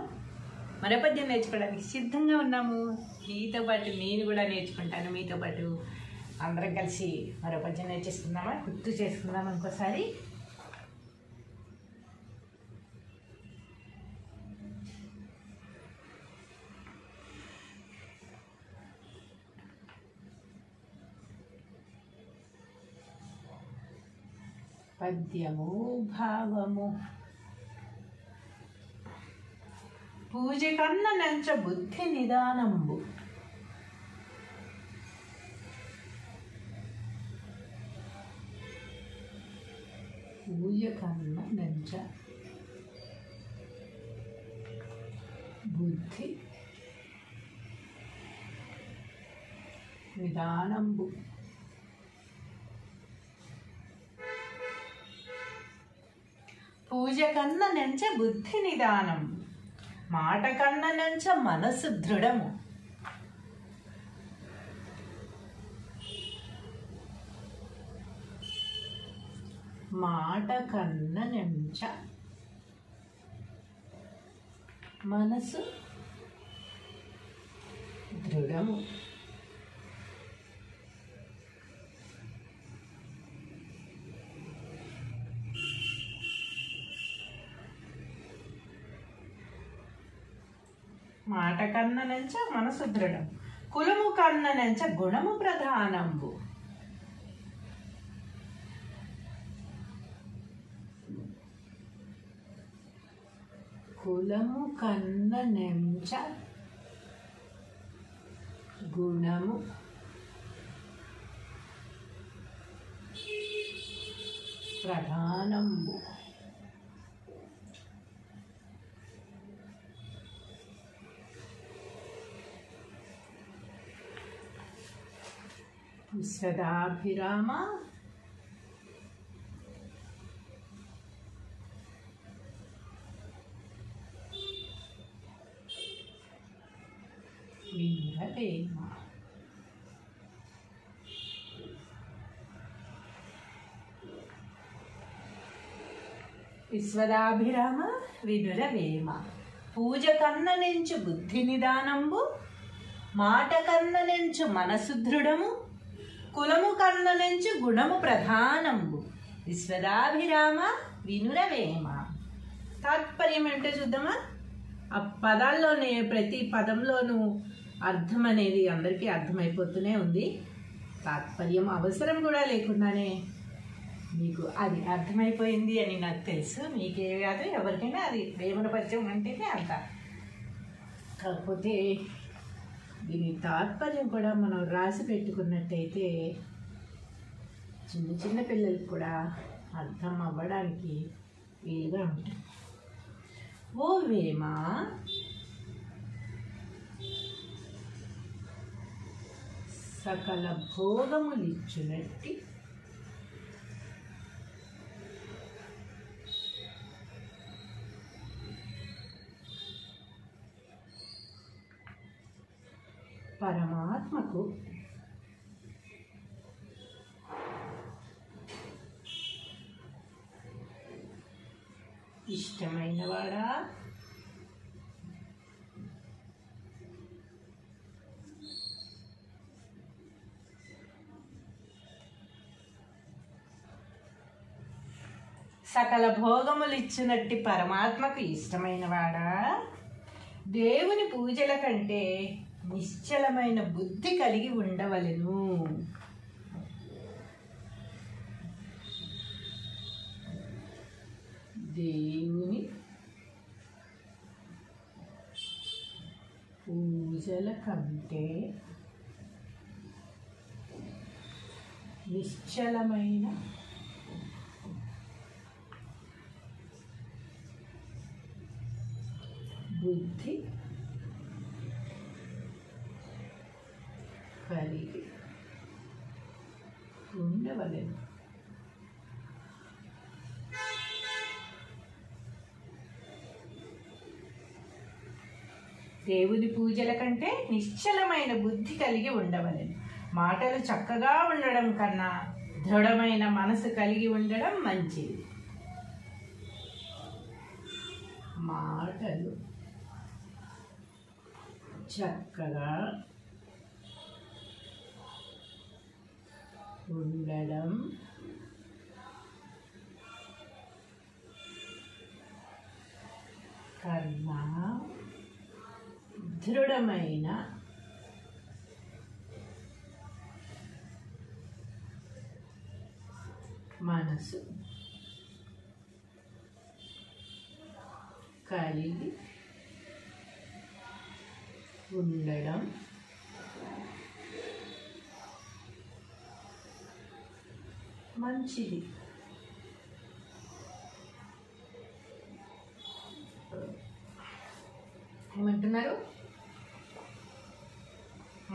మరో పద్యం నేర్చుకోవడానికి సిద్ధంగా ఉన్నాము. మీతో పాటు నేను కూడా నేర్చుకుంటాను, మీతో పాటు అందరం కలిసి మరో పద్యం నేర్చేసుకుందామా? గుర్తు చేసుకుందాం ఇంకోసారి. పద్యము భావము. పూజ కన్న నంచ బుద్ధి నిదానంబు. పూజ కన్న నంచ బుద్ధి నిదానంబు. పూజ కన్న నెంచ బుద్ధి నిదానం, మాట కన్న నెంచ మనసు దృఢము. మాట కన్న నెంచ మనసు దృఢము. మాట కన్న నెంచ మనసు దృఢం, కులము కన్న నెంచ గుణము ప్రధానంబు. కులము కన్న నెంచ గుణము ప్రధానంబు. విశ్వదాభిరామ వీరవేమ. విశ్వదాభిరామ వినురవేమ. పూజ కన్న నెంచు బుద్ధి నిదానంబు, మాట కన్న నెంచు మనసు దృఢము, కులము కన్న నెంచు గుణము ప్రధానంబు. విశ్వదాభిరామ వినురవేమ. తాత్పర్యం ఏంటో చూద్దామా? ఆ పదాల్లోనే ప్రతి పదంలోనూ అర్థం అనేది అందరికీ అర్థమైపోతూనే ఉంది. తాత్పర్యం అవసరం కూడా లేకుండానే మీకు అది అర్థమైపోయింది అని నాకు తెలుసు. మీకే కాదు ఎవరికైనా అది వేమన పద్యం అంటేనే అంత. కాకపోతే దీని తాత్పర్యం కూడా మనం రాసి పెట్టుకున్నట్టయితే చిన్న చిన్న పిల్లలకు కూడా అర్థం అవ్వడానికి వీలుగా ఉంటుంది. ఓ వేమ సకల భోగములిచ్చునట్టి పరమాత్మకు ఇష్టమైనవాడా, సకల భోగములిచ్చినట్టి పరమాత్మకు ఇష్టమైనవాడా, దేవుని పూజల కంటే నిశ్చలమైన బుద్ధి కలిగి ఉండవలెను. దేవుని పూజల కంటే నిశ్చలమైన బుద్ధి కలిగి ఉండవలెను. దేవుని పూజల కంటే నిశ్చలమైన బుద్ధి కలిగి ఉండవలెను. మాటలు చక్కగా ఉండడం కన్నా దృఢమైన మనసు కలిగి ఉండడం మంచిది. మాటలు చక్కగా ఉండడం కన్నా దృఢమైన మనసు కలిగి ఉండడం మంచిది. ఏమంటున్నారు?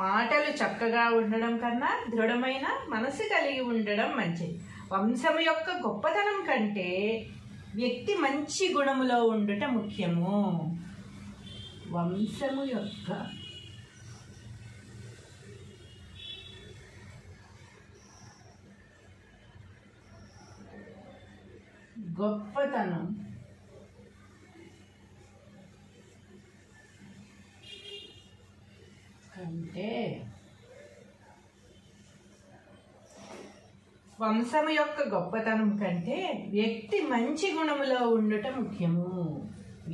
మాటలు చక్కగా ఉండడం కన్నా దృఢమైన మనసు కలిగి ఉండడం మంచిది. వంశము యొక్క గొప్పతనం కంటే వ్యక్తి మంచి గుణములో ఉండుట ముఖ్యము. వంశము యొక్క గొప్పతనం కంటే వంశము యొక్క గొప్పతనం కంటే వ్యక్తి మంచి గుణములో ఉండుట ముఖ్యము.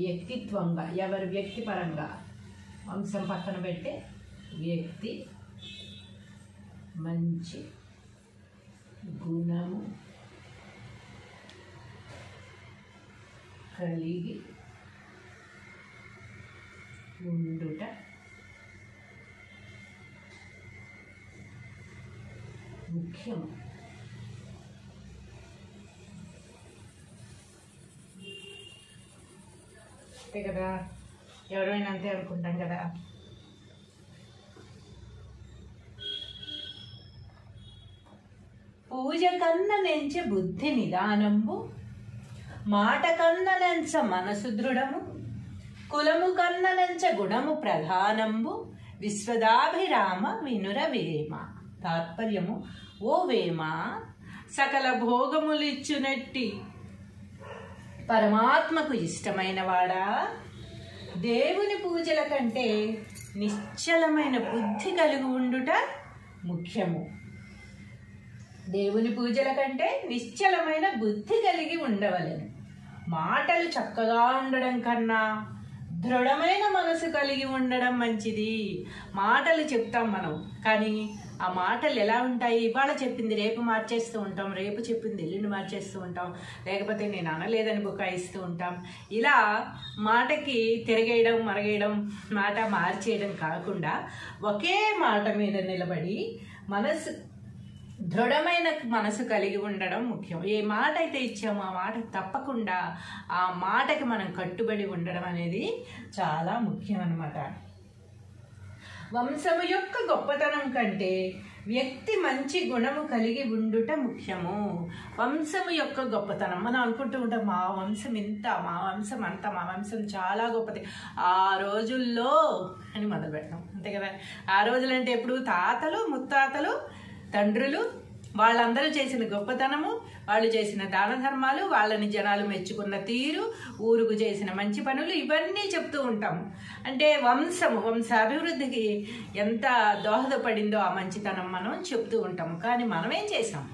వ్యక్తిత్వంగా, ఎవరి వ్యక్తిపరంగా, వంశం పక్కన పెట్టే వ్యక్తి మంచి గుణము కలిగి ఉండుట ముఖ్యము. అంతే కదా, ఎవరైనా అంతే అనుకుంటాం కదా. పూజ కన్న నెంచె బుద్ధి నిదానంబు, మాట కన్న నెంచ మనసు దృఢము, కులము కన్న నెంచ గుణము ప్రధానంబు, విశ్వదాభిరామ వినుర వేమ. తాత్పర్యము: ఓ వేమ, సకల భోగములిచ్చునట్టి పరమాత్మకు ఇష్టమైన వాడా, దేవుని పూజల కంటే నిశ్చలమైన బుద్ధి కలిగి ఉండుట ముఖ్యము. దేవుని పూజల కంటే నిశ్చలమైన బుద్ధి కలిగి ఉండవలెను. మాటలు చక్కగా ఉండడం కన్నా దృఢమైన మనసు కలిగి ఉండడం మంచిది. మాటలు చెప్తాం మనం, కానీ ఆ మాటలు ఎలా ఉంటాయి, ఇవాళ చెప్పింది రేపు మార్చేస్తూ ఉంటాం, రేపు చెప్పింది ఎల్లుండి మార్చేస్తూ ఉంటాం, లేకపోతే నేను అనలేదని బుకాయిస్తూ ఉంటాం. ఇలా మాటకి తిరగేయడం మరగేయడం, మాట మార్చేయడం కాకుండా ఒకే మాట మీద నిలబడి దృఢమైన మనసు కలిగి ఉండడం ముఖ్యం. ఏ మాట అయితే ఇచ్చామో ఆ మాట తప్పకుండా ఆ మాటకి మనం కట్టుబడి ఉండడం అనేది చాలా ముఖ్యం అన్నమాట. వంశము యొక్క గొప్పతనం కంటే వ్యక్తి మంచి గుణము కలిగి ఉండుట ముఖ్యము. వంశము యొక్క గొప్పతనం మనం అనుకుంటూ ఉంటాం, మా వంశం ఇంత, మా వంశం అంత, మా వంశం చాలా గొప్పది ఆ రోజుల్లో అని మొదలు పెడతాం, అంతే కదా. ఆ రోజులంటే ఎప్పుడు తాతలు ముత్తాతలు తండ్రులు వాళ్ళందరూ చేసిన గొప్పతనము, వాళ్ళు చేసిన దాన ధర్మాలు, వాళ్ళని జనాలు మెచ్చుకున్న తీరు, ఊరుకు చేసిన మంచి పనులు, ఇవన్నీ చెప్తూ ఉంటాము. అంటే వంశాభివృద్ధికి ఎంత దోహదపడిందో ఆ మంచితనం మనం చెప్తూ ఉంటాము. కానీ మనం ఏం చేసాం,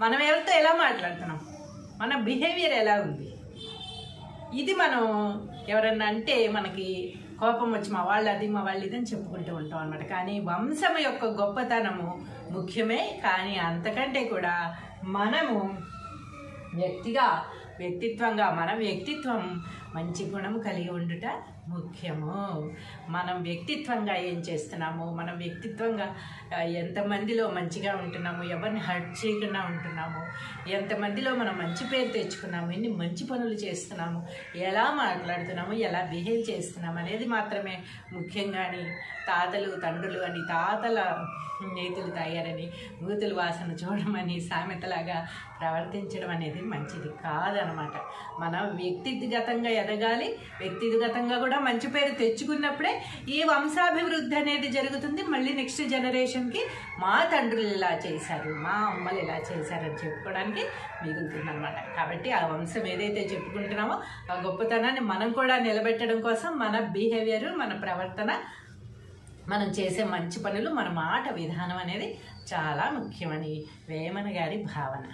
మనం ఎవరితో ఎలా మాట్లాడుతున్నాం, మన బిహేవియర్ ఎలా ఉంది, ఇది మనం ఎవరన్నా అంటే మనకి కోపం వచ్చి మా వాళ్ళు అది, మా వాళ్ళు ఇది అని చెప్పుకుంటూ ఉంటాం అనమాట. కానీ వంశం యొక్క గొప్పతనము ముఖ్యమే. కానీ అంతకంటే కూడా మనము వ్యక్తిత్వంగా మన వ్యక్తిత్వం మంచి గుణము కలిగి ఉండుట ముఖ్యము. మనం వ్యక్తిత్వంగా ఏం చేస్తున్నాము, మనం వ్యక్తిత్వంగా ఎంతమందిలో మంచిగా ఉంటున్నాము, ఎవరిని హర్ట్ చేయకుండా ఉంటున్నాము, ఎంతమందిలో మనం మంచి పేరు తెచ్చుకున్నాము, ఎన్ని మంచి పనులు చేస్తున్నాము, ఎలా మాట్లాడుతున్నాము, ఎలా బిహేవ్ చేస్తున్నాము అనేది మాత్రమే ముఖ్యంగాని తాతలు తండ్రులు అని తాతల నేతులు తాగారని మూతులు వాసన చూడమని సామెతలాగా ప్రవర్తించడం అనేది మంచిది కాదనమాట. మనం వ్యక్తిగతంగా ఎదగాలి, వ్యక్తిగతంగా కూడా మంచి పేరు తెచ్చుకున్నప్పుడే ఈ వంశాభివృద్ధి అనేది జరుగుతుంది. మళ్ళీ నెక్స్ట్ జనరేషన్కి మా తండ్రులు ఇలా చేశారు, మా అమ్మలు ఇలా చేశారని చెప్పుకోవడానికి మిగులుతుంది అనమాట. కాబట్టి ఆ వంశం ఏదైతే చెప్పుకుంటున్నామో ఆ గొప్పతనాన్ని మనం కూడా నిలబెట్టడం కోసం మన బిహేవియర్, మన ప్రవర్తన, మనం చేసే మంచి పనులు, మన మాట విధానం అనేది చాలా ముఖ్యమని వేమన గారి భావన.